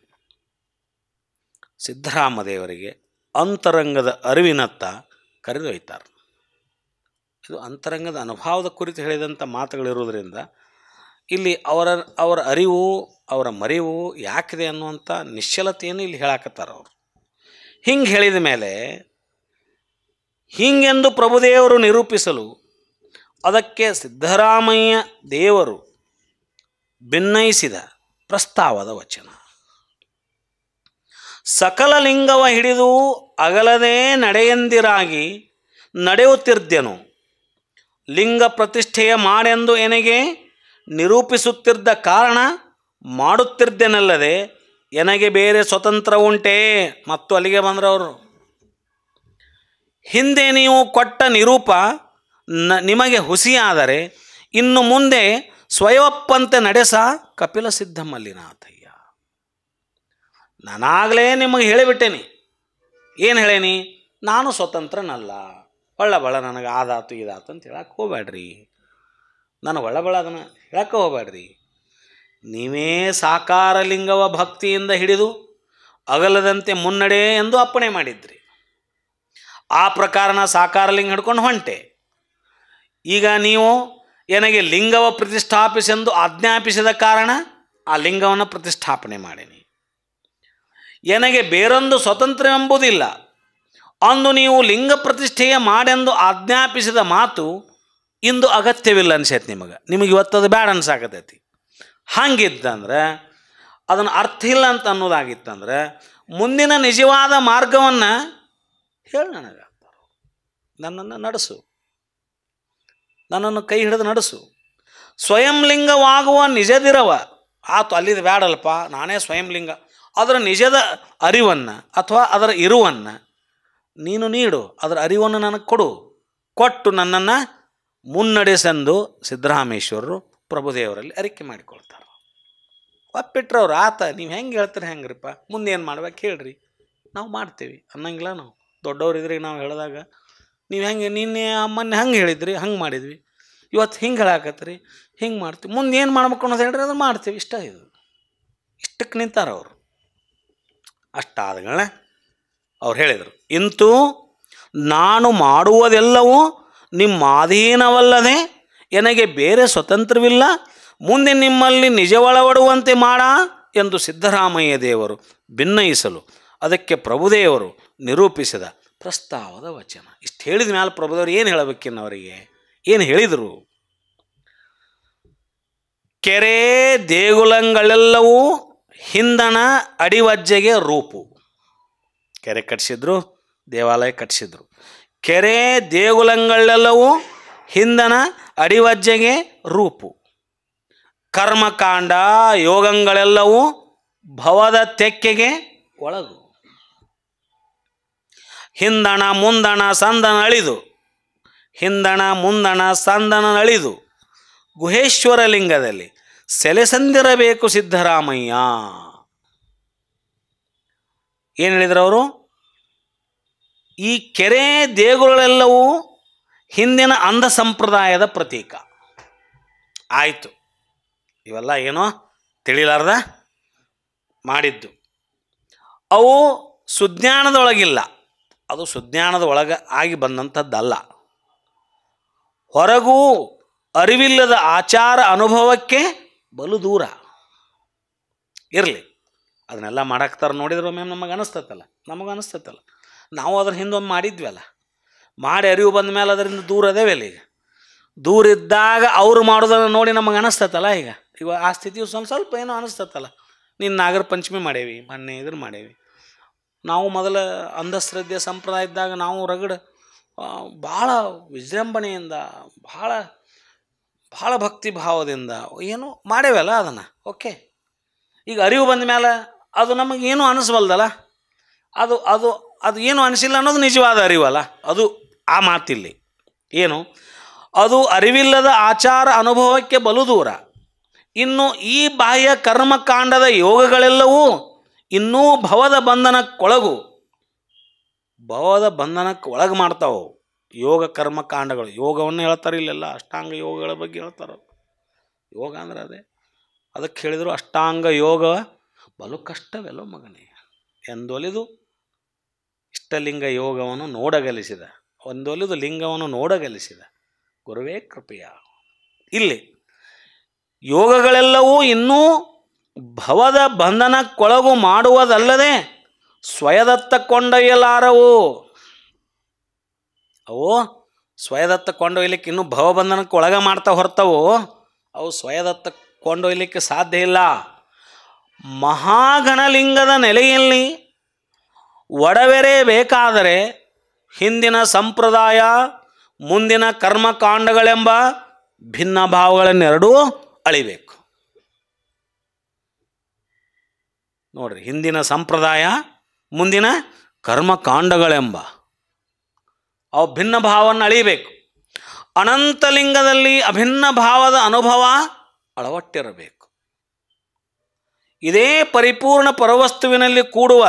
ಸಿದ್ದರಾಮದೇವರಿಗೆ ಅಂತರಂಗದ ಅರಿವಿನತ್ತ ಕರೆದೊಯ್ತಾರೆ. ಇದು ಅಂತರಂಗದ ಅನುಭವದ ಕುರಿತು ಹೇಳಿದಂಥ ಮಾತುಗಳಿರೋದ್ರಿಂದ ಇಲ್ಲಿ ಅವರ ಅರಿವು, ಅವರ ಮರಿವು ಯಾಕಿದೆ ಅನ್ನುವಂಥ ನಿಶ್ಚಲತೆಯನ್ನು ಇಲ್ಲಿ ಹೇಳಾಕತ್ತಾರ ಅವರು. ಹಿಂಗೆ ಹೇಳಿದ ಮೇಲೆ ಹೀಗೆಂದು ಪ್ರಭುದೇವರು ನಿರೂಪಿಸಲು ಅದಕ್ಕೆ ಸಿದ್ದರಾಮಯ್ಯ ದೇವರು ಭಿನ್ನಯಿಸಿದ ಪ್ರಸ್ತಾವದ ವಚನ. ಸಕಲ ಲಿಂಗವ ಹಿಡಿದು ಅಗಲದೇ ನಡೆಯಂದಿರಾಗಿ ನಡೆಯುತ್ತಿರ್ದೆನು, ಲಿಂಗ ಪ್ರತಿಷ್ಠೆಯ ಮಾಡೆಂದು ಎನಗೆ ನಿರೂಪಿಸುತ್ತಿದ್ದ ಕಾರಣ ಮಾಡುತ್ತಿರ್ದೆನಲ್ಲದೆ ಎನಗೆ ಬೇರೆ ಸ್ವತಂತ್ರ ಉಂಟೇ. ಮತ್ತು ಅಲ್ಲಿಗೆ ಬಂದ್ರವರು, ಹಿಂದೆ ನೀವು ಕೊಟ್ಟ ನಿರೂಪ ನಿಮಗೆ ಹುಸಿಯಾದರೆ ಇನ್ನು ಮುಂದೆ ಸ್ವಯಂಪಂತೆ ನಡೆಸ ಕಪಿಲ ಸಿದ್ಧ ಮಲ್ಲಿನಾಥಯ್ಯ. ನಾನಾಗಲೇ ನಿಮಗೆ ಹೇಳಿಬಿಟ್ಟೇನಿ. ಏನು ಹೇಳೇನಿ? ನಾನು ಸ್ವತಂತ್ರನಲ್ಲ, ಒಳ್ಳಬಳ ನನಗೆ ಆದಾತು ಇದಾತು ಅಂತ ಹೇಳಕ್ಕೆ ಹೋಗ್ಬೇಡ್ರಿ. ನಾನು ಒಳ್ಳಬಳ ಅದನ್ನು ಹೇಳಕ್ಕೆ ಹೋಗ್ಬೇಡ್ರಿ. ನೀವೇ ಸಾಕಾರ ಲಿಂಗವ ಭಕ್ತಿಯಿಂದ ಹಿಡಿದು ಅಗಲದಂತೆ ಮುನ್ನಡೆ ಎಂದು ಅಪ್ಪಣೆ ಮಾಡಿದ್ರಿ. ಆ ಪ್ರಕಾರನ ಸಾಕಾರ ಲಿಂಗ ಹಿಡ್ಕೊಂಡು ಹೊಂಟೆ. ಈಗ ನೀವು ನನಗೆ ಲಿಂಗವ ಪ್ರತಿಷ್ಠಾಪಿಸೆಂದು ಆಜ್ಞಾಪಿಸಿದ ಕಾರಣ ಆ ಲಿಂಗವನ್ನು ಪ್ರತಿಷ್ಠಾಪನೆ ಮಾಡೀನಿ. ನನಗೆ ಬೇರೊಂದು ಸ್ವತಂತ್ರ ಎಂಬುದಿಲ್ಲ ಅಂದು ನೀವು ಲಿಂಗ ಪ್ರತಿಷ್ಠೆಯ ಮಾಡೆಂದು ಆಜ್ಞಾಪಿಸಿದ ಮಾತು ಇಂದು ಅಗತ್ಯವಿಲ್ಲ ಅನ್ಸೈತೆ. ನಿಮಗೆ ಇವತ್ತದು ಬೇಡ ಅನ್ಸಾಕತೈತಿ. ಹಂಗಿತ್ತಂದ್ರೆ ಅದನ್ನು ಅರ್ಥ ಇಲ್ಲ ಅಂತ ಅನ್ನೋದಾಗಿತ್ತಂದ್ರೆ ಮುಂದಿನ ನಿಜವಾದ ಮಾರ್ಗವನ್ನು ಹೇಳಿ ನನಗೆ, ನನ್ನನ್ನು ನಡೆಸು, ನನ್ನನ್ನು ಕೈ ಹಿಡಿದು ನಡೆಸು. ಸ್ವಯಂ ಲಿಂಗವಾಗುವ ನಿಜದಿರವ ಆತು, ಅಲ್ಲಿದು ಬೇಡಲ್ಪ, ನಾನೇ ಸ್ವಯಂ ಲಿಂಗ. ಅದರ ನಿಜದ ಅರಿವನ್ನು ಅಥವಾ ಅದರ ಇರುವನ್ನು ನೀನು ನೀಡು, ಅದರ ಅರಿವನ್ನು ನನಗೆ ಕೊಡು. ಕೊಟ್ಟು ನನ್ನನ್ನು ಮುನ್ನಡೆಸೆಂದು ಸಿದ್ದರಾಮೇಶ್ವರರು ಪ್ರಭುದೇವರಲ್ಲಿ ಅರಿಕೆ ಮಾಡಿಕೊಳ್ತಾರೆ. ಒಪ್ಪಿಟ್ರವ್ರು, ಆತ ನೀವು ಹೆಂಗೆ ಹೇಳ್ತೀರಿ ಹೆಂಗ್ರಿಪ್ಪ, ಮುಂದೆ ಏನು ಮಾಡ್ಬೇಕು ಹೇಳ್ರಿ, ನಾವು ಮಾಡ್ತೀವಿ ಅನ್ನಂಗಿಲ್ಲ. ನಾವು ದೊಡ್ಡವ್ರಿದ್ರಿ, ನಾವು ಹೇಳಿದಾಗ ನೀವು ಹೆಂಗೆ ನಿನ್ನೆ ಮೊನ್ನೆ ಹಂಗೆ ಹೇಳಿದ್ರಿ, ಹಂಗೆ ಮಾಡಿದ್ವಿ, ಇವತ್ತು ಹಿಂಗೆ ಹೇಳಾಕತ್ರಿ, ಹಿಂಗೆ ಮಾಡ್ತೀವಿ, ಮುಂದೆ ಏನು ಮಾಡ್ಬೇಕು ಅನ್ನೋದು ಹೇಳ್ರಿ, ಅದನ್ನು ಮಾಡ್ತೀವಿ. ಇಷ್ಟಕ್ಕೆ ನಿಂತಾರ ಅವರು. ಅಷ್ಟಾದಗಳನ್ನ ಅವ್ರು ಹೇಳಿದರು, ಇಂತೂ ನಾನು ಮಾಡುವುದೆಲ್ಲವೂ ನಿಮ್ಮ ಅಧೀನವಲ್ಲದೆ ನನಗೆ ಬೇರೆ ಸ್ವತಂತ್ರವಿಲ್ಲ, ಮುಂದೆ ನಿಮ್ಮಲ್ಲಿ ನಿಜವಳವಡುವಂತೆ ಮಾಡ ಎಂದು ಸಿದ್ದರಾಮಯ್ಯ ದೇವರು ಭಿನ್ನಯಿಸಲು ಅದಕ್ಕೆ ಪ್ರಭುದೇವರು ನಿರೂಪಿಸಿದ ಪ್ರಸ್ತಾವದ ವಚನ. ಇಷ್ಟು ಹೇಳಿದ ಮೇಲೆ ಪ್ರಭುದೇವರು ಏನು ಹೇಳಬೇಕಿನ್ನವರಿಗೆ ಏನು ಹೇಳಿದರು? ಕೆರೆ ದೇಗುಲಗಳೆಲ್ಲವೂ ಹಿಂದಣ ಅಡಿವಜ್ಜೆಗೆ ರೂಪು. ಕೆರೆ ಕಟ್ಟಿಸಿದ್ರು, ದೇವಾಲಯ ಕಟ್ಟಿಸಿದ್ರು. ಕೆರೆ ದೇಗುಲಗಳೆಲ್ಲವೂ ಹಿಂದಣ ಅಡಿವಜ್ಜೆಗೆ ರೂಪು. ಕರ್ಮಕಾಂಡ ಯೋಗಗಳೆಲ್ಲವೂ ಭವದ ತೆಕ್ಕೆಗೆ ಒಳಗು. ಹಿಂದಣ ಮುಂದಣ ಸಂದನ ಅಳಿದು, ಹಿಂದಣ ಮುಂದಣ ಸಂದನ ಅಳಿದು ಗುಹೇಶ್ವರ ಲಿಂಗದಲ್ಲಿ ಸೆಲೆಸಂದಿರಬೇಕು ಸಿದ್ದರಾಮಯ್ಯ. ಏನು ಹೇಳಿದ್ರು ಅವರು? ಈ ಕೆರೆ ದೇಗುಲಗಳೆಲ್ಲವೂ ಹಿಂದಿನ ಅಂಧ ಸಂಪ್ರದಾಯದ ಪ್ರತೀಕ. ಆಯಿತು, ಇವೆಲ್ಲ ಏನೋ ತಿಳಿಲಾರ್ದ ಮಾಡಿದ್ದು. ಅವು ಸುಜ್ಞಾನದೊಳಗಿಲ್ಲ, ಅದು ಸುಜ್ಞಾನದ ಒಳಗೆ ಆಗಿ ಬಂದಂಥದ್ದಲ್ಲ. ಹೊರಗೂ ಅರಿವಿಲ್ಲದ ಆಚಾರ ಅನುಭವಕ್ಕೆ ಬಲು ದೂರ. ಇರಲಿ, ಅದನ್ನೆಲ್ಲ ಮಾಡಾಕ್ತಾರೆ ನೋಡಿದ್ರೆ ಒಮ್ಮೆ ನಮಗೆ ಅನಿಸ್ತತ್ತಲ್ಲ, ನಾವು ಅದ್ರ ಹಿಂದೊಮ್ಮೆ ಮಾಡಿದ್ವಲ್ಲ, ಮಾಡಿ ಅರಿವು ಬಂದ ಮೇಲೆ ಅದರಿಂದ ದೂರ ಅದೇವಲ್ಲ. ಈಗ ದೂರ ಇದ್ದಾಗ ಅವರು ಮಾಡೋದನ್ನು ನೋಡಿ ನಮಗೆ ಅನಿಸ್ತತ್ತಲ್ಲ. ಈಗ ಆ ಸ್ಥಿತಿಯು ಸ್ವಲ್ಪ ಏನೋ ಅನಿಸ್ತತ್ತಲ್ಲ. ನೀನು ನಾಗರ ಪಂಚಮಿ ಮಾಡೇವಿ, ಮೊನ್ನೆ ಇದ್ರ ಮಾಡೇವಿ. ನಾವು ಮೊದಲ ಅಂಧಶ್ರದ್ಧೆ ಸಂಪ್ರದಾಯ ಇದ್ದಾಗ ನಾವು ರಗಡ ಭಾಳ ವಿಜೃಂಭಣೆಯಿಂದ ಭಾಳ ಭಕ್ತಿ ಭಾವದಿಂದ ಏನು ಮಾಡೇವಲ್ಲ ಅದನ್ನು. ಓಕೆ, ಈಗ ಅರಿವು ಬಂದ ಮೇಲೆ ಅದು ನಮಗೇನು ಅನಿಸ್ಬಲ್ದಲ್ಲ. ಅದು ಅದು ಅದು ಏನು ಅನಿಸಿಲ್ಲ ಅನ್ನೋದು ನಿಜವಾದ ಅರಿವಲ್ಲ. ಅದು ಆ ಮಾತಿಲ್ಲಿ ಏನು, ಅದು ಅರಿವಿಲ್ಲದ ಆಚಾರ ಅನುಭವಕ್ಕೆ ಬಲು ದೂರ. ಇನ್ನು ಈ ಬಾಹ್ಯ ಕರ್ಮಕಾಂಡದ ಯೋಗಗಳೆಲ್ಲವೂ ಇನ್ನೂ ಭವದ ಬಂಧನಕ್ಕೊಳಗು, ಭವದ ಬಂಧನಕ್ಕೆ ಒಳಗೆ ಮಾಡ್ತಾವೆ ಯೋಗ ಕರ್ಮಕಾಂಡಗಳು. ಯೋಗವನ್ನು ಹೇಳ್ತಾರೆ ಇಲ್ಲೆಲ್ಲ, ಅಷ್ಟಾಂಗ ಯೋಗಗಳ ಬಗ್ಗೆ ಹೇಳ್ತಾರೆ. ಯೋಗ ಅಂದ್ರೆ ಅದೇ, ಅದಕ್ಕೆ ಹೇಳಿದರು ಅಷ್ಟಾಂಗ ಯೋಗ ಬಲು ಕಷ್ಟವೆಲ್ಲೋ ಮಗನೇ ಎಂದೊಲಿದು ಇಷ್ಟಲಿಂಗ ಯೋಗವನ್ನು ನೋಡಗಲಿಸಿದ, ಒಂದೊಲಿದು ಲಿಂಗವನ್ನು ನೋಡಗಲಿಸಿದ ಗುರುವೇ ಕೃಪೆಯ. ಇಲ್ಲಿ ಯೋಗಗಳೆಲ್ಲವೂ ಇನ್ನೂ ಭವದ ಬಂಧನಕ್ಕೊಳಗು ಮಾಡುವುದಲ್ಲದೆ ಸ್ವಯದತ್ತ ಕೊಂಡೊಯ್ಯಲಾರವು. ಅವು ಸ್ವಯದತ್ತ ಕೊಂಡೊಯ್ಯಲಿಕ್ಕೆ ಇನ್ನೂ ಭವಬಂಧನಕ್ಕೆ ಒಳಗೆ ಮಾಡ್ತಾ ಹೊರತವು. ಅವು ಸ್ವಯದತ್ತ ಕೊಂಡೊಯ್ಯಲಿಕ್ಕೆ ಸಾಧ್ಯ ಇಲ್ಲ. ಮಹಾಗಣಲಿಂಗದ ನೆಲೆಯಲ್ಲಿ ಒಡವೆರೆ ಬೇಕಾದರೆ ಹಿಂದಿನ ಸಂಪ್ರದಾಯ ಮುಂದಿನ ಕರ್ಮಕಾಂಡಗಳೆಂಬ ಭಿನ್ನ ಭಾವಗಳನ್ನೆರಡೂ ಅಳಿಬೇಕು. ನೋಡ್ರಿ, ಹಿಂದಿನ ಸಂಪ್ರದಾಯ ಮುಂದಿನ ಕರ್ಮಕಾಂಡಗಳೆಂಬ ಅವು ಭಿನ್ನ ಭಾವವನ್ನು ಅಳಿಬೇಕು. ಅನಂತಲಿಂಗದಲ್ಲಿ ಅಭಿನ್ನ ಭಾವದ ಅನುಭವ ಅಳವಟ್ಟಿರಬೇಕು. ಇದೇ ಪರಿಪೂರ್ಣ ಪರವಸ್ತುವಿನಲ್ಲಿ ಕೂಡುವ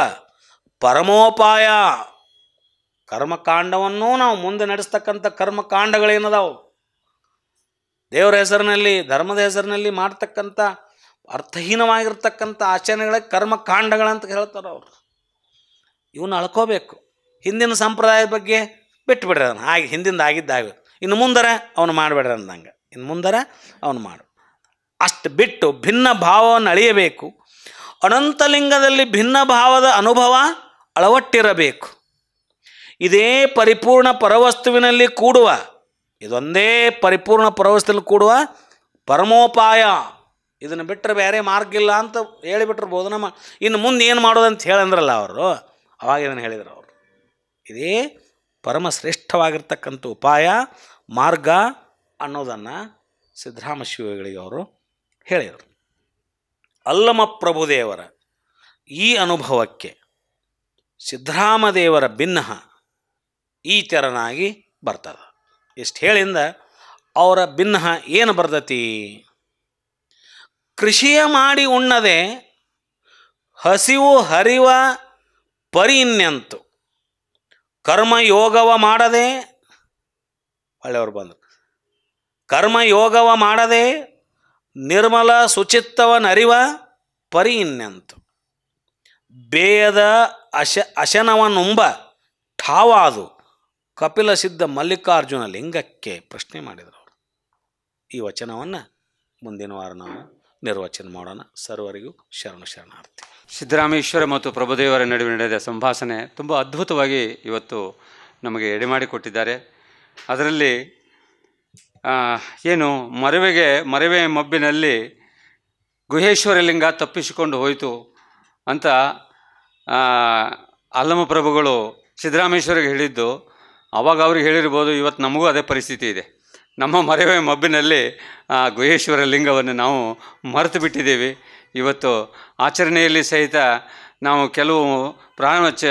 ಪರಮೋಪಾಯ. ಕರ್ಮಕಾಂಡವನ್ನು ನಾವು ಮುಂದೆ ನಡೆಸ್ತಕ್ಕಂಥ ಕರ್ಮಕಾಂಡಗಳೇನದಾವು, ದೇವರ ಹೆಸರಿನಲ್ಲಿ ಧರ್ಮದ ಹೆಸರಿನಲ್ಲಿ ಮಾಡ್ತಕ್ಕಂಥ ಅರ್ಥಹೀನವಾಗಿರ್ತಕ್ಕಂಥ ಆಚರಣೆಗಳಿಗೆ ಕರ್ಮಕಾಂಡಗಳಂತ ಹೇಳ್ತಾರೆ ಅವರು. ಇವನ್ನ ಅಳ್ಕೋಬೇಕು. ಹಿಂದಿನ ಸಂಪ್ರದಾಯದ ಬಗ್ಗೆ ಬಿಟ್ಟು ಬಿಡ್ರಿ, ಅದನ್ನು ಹಾಗೆ ಹಿಂದಿಂದ ಆಗಿದ್ದಾಗ ಇನ್ನು ಮುಂದರ ಅವನು ಮಾಡಬೇಡ್ರಿ ಅಂದಂಗೆ, ಇನ್ನು ಮುಂದರ ಅವನು ಮಾಡು. ಅಷ್ಟು ಬಿಟ್ಟು ಭಿನ್ನ ಭಾವವನ್ನು ಅಳಿಯಬೇಕು. ಅನಂತಲಿಂಗದಲ್ಲಿ ಭಿನ್ನ ಭಾವದ ಅನುಭವ ಅಳವಟ್ಟಿರಬೇಕು. ಇದೇ ಪರಿಪೂರ್ಣ ಪರವಸ್ತುವಿನಲ್ಲಿ ಕೂಡುವ, ಇದೊಂದೇ ಪರಿಪೂರ್ಣ ಪರವಸ್ತುವಿನಲ್ಲಿ ಕೂಡುವ ಪರಮೋಪಾಯ. ಇದನ್ನು ಬಿಟ್ಟರೆ ಬೇರೆ ಮಾರ್ಗ ಇಲ್ಲ ಅಂತ ಹೇಳಿಬಿಟ್ರು ಬೋಧನೆ ಇನ್ನು ಮುಂದೆ ಏನು ಮಾಡೋದಂತ ಹೇಳಂದ್ರಲ್ಲ ಅವರು, ಅವಾಗ ಇದನ್ನು ಹೇಳಿದರು ಅವರು. ಇದೇ ಪರಮ ಶ್ರೇಷ್ಠವಾಗಿರ್ತಕ್ಕಂಥ ಉಪಾಯ ಮಾರ್ಗ ಅನ್ನೋದನ್ನು ಸಿದ್ಧರಾಮ ಶಿವಗಳಿಗೆ ಅವರು ಹೇಳಿದರು. ಅಲ್ಲಮ ಪ್ರಭುದೇವರ ಈ ಅನುಭವಕ್ಕೆ ಸಿದ್ಧರಾಮದೇವರ ಭಿನ್ನ ಈ ತೆರನಾಗಿ ಬರ್ತದೆ. ಇಷ್ಟು ಹೇಳಿಂದ ಅವರ ಭಿನ್ನ ಏನು ಬರ್ತತಿ? ಕೃಷಿಯ ಮಾಡಿ ಉಣ್ಣದೆ ಹಸಿವು ಹರಿವ ಪರಿನ್ಯಂತು ಕರ್ಮಯೋಗವ ಮಾಡದೆ, ಒಳ್ಳೆಯವರು ಬಂದರು, ಕರ್ಮಯೋಗವ ಮಾಡದೆ ನಿರ್ಮಲ ಶುಚಿತ್ವನರಿವ ಪರಿನ್ಯಂತು ಬೇಯದ ಅಶನವನುಂಬ ಠಾವಾದು ಕಪಿಲ ಸಿದ್ಧ ಮಲ್ಲಿಕಾರ್ಜುನ ಲಿಂಗಕ್ಕೆ ಪ್ರಶ್ನೆ ಮಾಡಿದರು ಅವರು. ಈ ವಚನವನ್ನು ಮುಂದಿನ ವಾರ ನಾವು ನಿರ್ವಚನ ಮಾಡೋಣ. ಸರ್ವರಿಗೂ ಶರಣಾರ್ಥಿ. ಸಿದ್ದರಾಮೇಶ್ವರ ಮತ್ತು ಪ್ರಭುದೇವರ ನಡುವೆ ನಡೆದ ಸಂಭಾಷಣೆ ತುಂಬ ಅದ್ಭುತವಾಗಿ ಇವತ್ತು ನಮಗೆ ಎಡೆಮಾಡಿಕೊಟ್ಟಿದ್ದಾರೆ. ಅದರಲ್ಲಿ ಏನು ಮರವೆ ಮಬ್ಬಿನಲ್ಲಿ ಗುಹೇಶ್ವರ ಲಿಂಗ ತಪ್ಪಿಸಿಕೊಂಡು ಹೋಯಿತು ಅಂತ ಅಲ್ಲಮ ಪ್ರಭುಗಳು ಸಿದ್ದರಾಮೇಶ್ವರಿಗೆ ಹೇಳಿದ್ದು, ಆವಾಗ ಅವ್ರಿಗೆ ಹೇಳಿರ್ಬೋದು, ಇವತ್ತು ನಮಗೂ ಅದೇ ಪರಿಸ್ಥಿತಿ ಇದೆ. ನಮ್ಮ ಮರವೆ ಮಬ್ಬಿನಲ್ಲಿ ಗುಹೇಶ್ವರ ಲಿಂಗವನ್ನು ನಾವು ಮರೆತು ಬಿಟ್ಟಿದ್ದೀವಿ. ಇವತ್ತು ಆಚರಣೆಯಲ್ಲಿ ಸಹಿತ ನಾವು ಕೆಲವು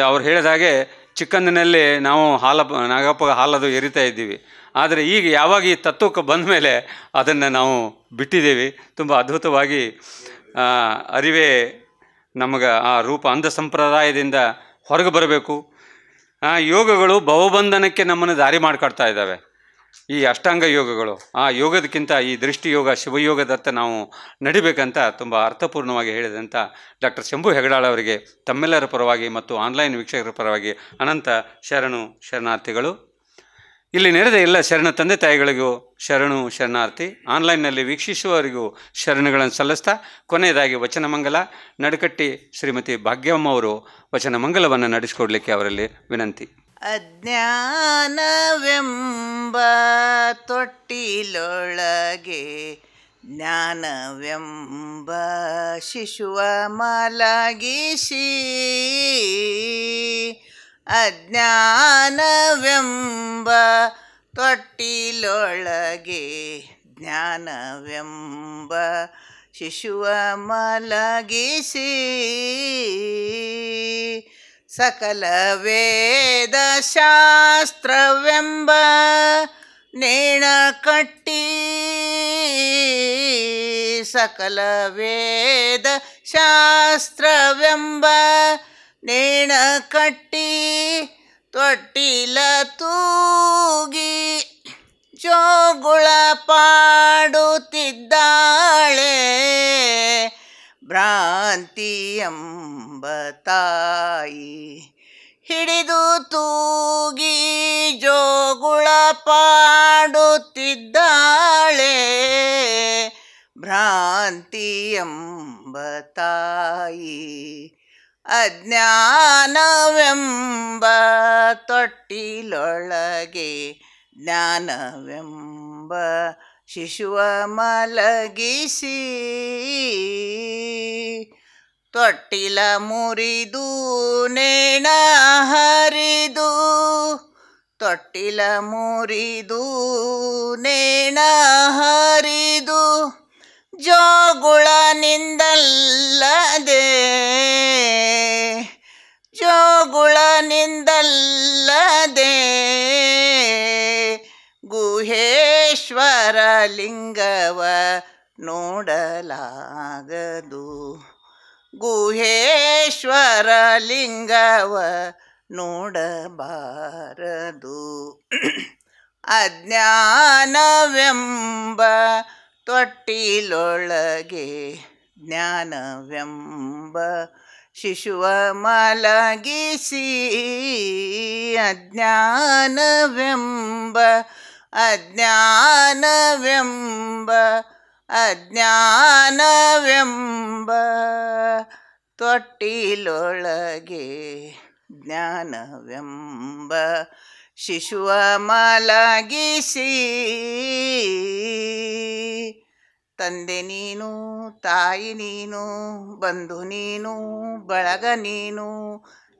ಅವ್ರು ಹೇಳಿದ ಹಾಗೆ ಚಿಕ್ಕಂದಿನಲ್ಲಿ ನಾವು ನಾಗಪ್ಪ ಹಾಲದು ಎರಿತಾ ಇದ್ದೀವಿ. ಆದರೆ ಈಗ ಯಾವಾಗ ಈ ತತ್ವಕ್ಕೆ ಬಂದ ಮೇಲೆ ಅದನ್ನು ನಾವು ಬಿಟ್ಟಿದ್ದೀವಿ. ತುಂಬ ಅದ್ಭುತವಾಗಿ ಅರಿವೇ ನಮಗೆ ಆ ರೂಪ ಅಂಧ ಸಂಪ್ರದಾಯದಿಂದ ಹೊರಗೆ ಬರಬೇಕು. ಯೋಗಗಳು ಭವಬಂಧನಕ್ಕೆ ನಮ್ಮನ್ನು ದಾರಿ ಮಾಡಿಕೊಡ್ತಾ ಇದ್ದಾವೆ. ಈ ಅಷ್ಟಾಂಗ ಯೋಗಗಳು, ಆ ಯೋಗದಕ್ಕಿಂತ ಈ ದೃಷ್ಟಿಯೋಗ ಶಿವಯೋಗದತ್ತ ನಾವು ನಡಿಬೇಕಂತ ತುಂಬ ಅರ್ಥಪೂರ್ಣವಾಗಿ ಹೇಳಿದಂಥ ಡಾಕ್ಟರ್ ಶಂಭು ಹೆಗಡಾಳ್ ಅವರಿಗೆ ತಮ್ಮೆಲ್ಲರ ಪರವಾಗಿ ಮತ್ತು ಆನ್ಲೈನ್ ವೀಕ್ಷಕರ ಪರವಾಗಿ ಅನಂತ ಶರಣಾರ್ಥಿಗಳು. ಇಲ್ಲಿ ನೆರೆದ ಎಲ್ಲ ಶರಣ ತಂದೆ ತಾಯಿಗಳಿಗೂ ಶರಣಾರ್ಥಿ. ಆನ್ಲೈನ್ನಲ್ಲಿ ವೀಕ್ಷಿಸುವವರಿಗೂ ಶರಣಗಳನ್ನು ಸಲ್ಲಿಸ್ತಾ ಕೊನೆಯದಾಗಿ ವಚನಮಂಗಲ ನಡುಕಟ್ಟಿ ಶ್ರೀಮತಿ ಭಾಗ್ಯಮ್ಮ ಅವರು ವಚನಮಂಗಲವನ್ನು ನಡೆಸಿಕೊಡ್ಲಿಕ್ಕೆ ಅವರಲ್ಲಿ ವಿನಂತಿ. ಅಜ್ಞಾನವೆಂಬ ತೊಟ್ಟಿಲೊಳಗೆ ಜ್ಞಾನವೆಂಬ ಶಿಶುವ ಮಲಗಿಸಿ, ಅಜ್ಞಾನವೆಂಬ ತೊಟ್ಟಿಲೊಳಗೆ ಜ್ಞಾನವೆಂಬ ಶಿಶುವ ಮಲಗಿಸಿ, ಸಕಲ ವೇದ ಶಾಸ್ತ್ರವೆಂಬ ನೇಣ ಕಟ್ಟಿ, ಸಕಲ ವೇದ ಶಾಸ್ತ್ರವೆಂಬ ನೇಣ ಕಟ್ಟಿ, ತೊಟ್ಟಿಲ ತೂಗಿ ಜೋಗುಳ ಪಾಡುತ್ತಿದ್ದಾಳೆ ಭ್ರಾಂತಿ ಎಂಬ ತಾಯಿ. ಹಿಡಿದು ತೂಗಿ ಜೋಗುಳ ಪಾಡುತ್ತಿದ್ದಾಳೆ ಭ್ರಾಂತಿ ಎಂಬ ತಾಯಿ. ಅಜ್ಞಾನವೆಂಬ ತೊಟ್ಟಿಲೊಳಗೆ ಜ್ಞಾನವೆಂಬ ಶಿಶುವ ಮಲಗಿಸಿ, ತೊಟ್ಟಿಲ ಮುರಿದು ನೇಣ ಹರಿದು, ತೊಟ್ಟಿಲ ಮುರಿದು ನೇಣ ಹರಿದು, ಜೋಗುಳನಿಂದಲ್ಲದೆ ಜೋಗುಳನಿಂದಲ್ಲದೆ ಗುಹೇಶ್ವರ ಲಿಂಗವ ನೋಡಲಾಗದು, ಗುಹೇಶ್ವರ ಲಿಂಗವ ನೋಡಬಾರದು. ಅಜ್ಞಾನವೆಂಬ ತೊಟ್ಟಿಲೊಳಗೆ ಜ್ಞಾನವೆಂಬ ಶಿಶುವ ಮಲಗಿಸಿ, ಅಜ್ಞಾನವೆಂಬ ಅಜ್ಞಾನವೆಂಬ ತೊಟ್ಟಿಲೊಳಗೆ ಜ್ಞಾನವೆಂಬ ಶಿಶುವ ಮಲಗಿಸಿ. ತಂದೆ ನೀನು, ತಾಯಿ ನೀನು, ಬಂಧು ನೀನು, ಬಳಗ ನೀನು,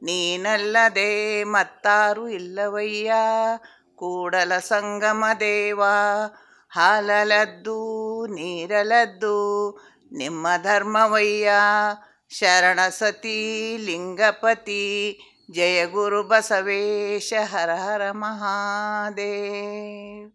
ನೀನಲ್ಲದೆ ಮತ್ತಾರು ಇಲ್ಲವಯ್ಯ ಕೂಡಲ ಸಂಗಮ ದೇವ. ಹಾಲಲದ್ದು ನೀರಲದ್ದು ನಿಮ್ಮ ಧರ್ಮವಯ್ಯ, ಶರಣ ಸತಿ ಲಿಂಗಪತಿ. ಜಯ ಗುರು ಬಸವೇಶ, ಹರ ಹರ ಮಹಾದೇವ್.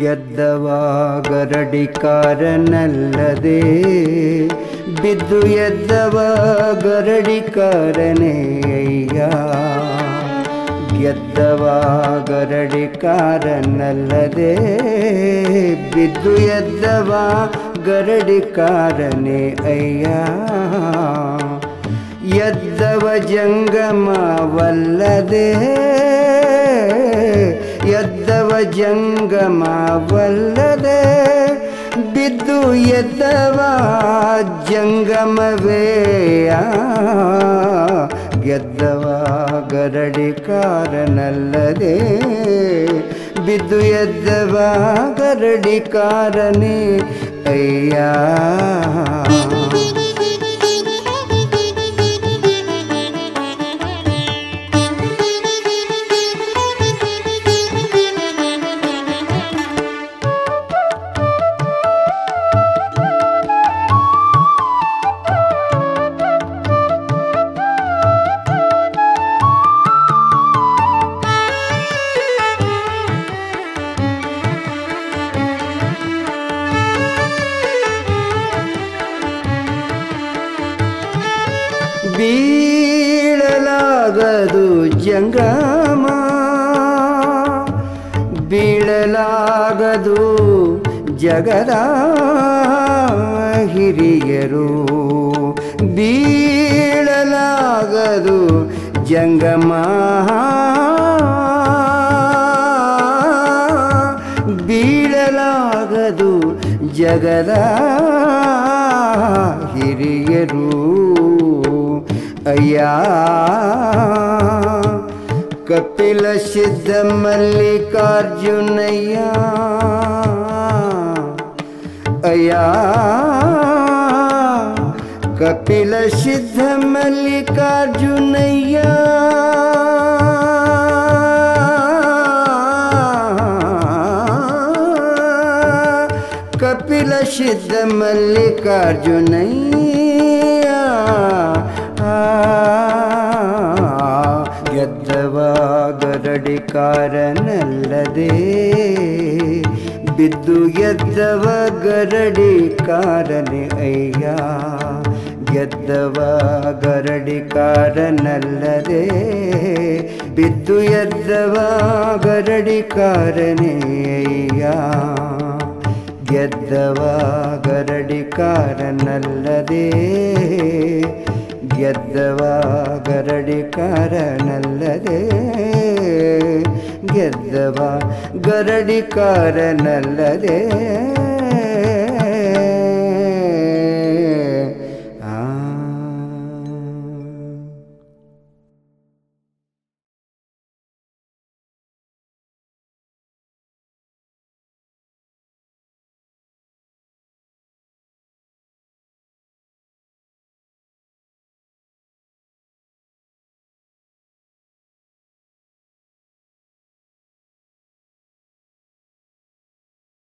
ಗೆದ್ದವ ಗರಡಿಕಾರನಲ್ಲದೆ ಬಿದ್ದು ಎದ್ದವ ಗರಡಿಕಾರನೇ ಅಯ್ಯ. ಗೆದ್ದವ ಗರಡಿಕಾರನಲ್ಲದೆ ಬಿದ್ದು ಎದ್ದವ ಗರಡಿಕಾರನೇ ಅಯ್ಯ. ಎದ್ದವ ಜಂಗಮವಲ್ಲದೆ ಎದ್ದವ ಜಂಗಮವಲ್ಲದೆ ಬಿದ್ದು ಎದ್ದವ ಜಂಗಮವೇಯ. ಗೆದ್ದವ ಗರಡಿಕಾರನಲ್ಲದೆ ಬಿದ್ದು ಎದ್ದವ ಗರಡಿಕಾರನೇ ಅಯ್ಯ. ಬೀಳಲಾಗದು ಜಂಗಮ ಬೀಳಲಾಗದು ಜಗದ ಹಿರಿಯರು. ಬೀಳಲಾಗದು ಜಂಗಮ ಬೀಳಲಾಗದು ಜಗದ ಹಿರಿಯರು ಅಯ್ಯ. ಕಪಿಲ ಸಿದ್ಧ ಮಲ್ಲಿಕಾರ್ಜುನಯ್ಯ ಅಯ್ಯ. ಕಪಿಲ ಸಿದ್ಧ ಮಲ್ಲಿಕಾರ್ಜುನಯ್ಯ ಕಪಿಲ ಸಿದ್ಧ ಮಲ್ಲಿಕಾರ್ಜುನಯ್ಯ. ಗೆದ್ದವ ಗರಡಿಕಾರನಲ್ಲದೆ ಬಿದ್ದು ಎದ್ದವ ಗರಡಿಕಾರನೇ ಅಯ್ಯ. ಗೆದ್ದವ ಗರಡಿಕಾರನಲ್ಲದೆ ಬಿದ್ದು ಎದ್ದವ ಗರಡಿಕಾರನೇ ಅಯ್ಯ. ಗೆದ್ದವ ಗರಡಿಕಾರನಲ್ಲದೆ ಗೆದ್ದವ ಗರಡಿಕಾರನಲ್ಲದೆ ಗೆದ್ದವ ಗರಡಿಕಾರನಲ್ಲದೆ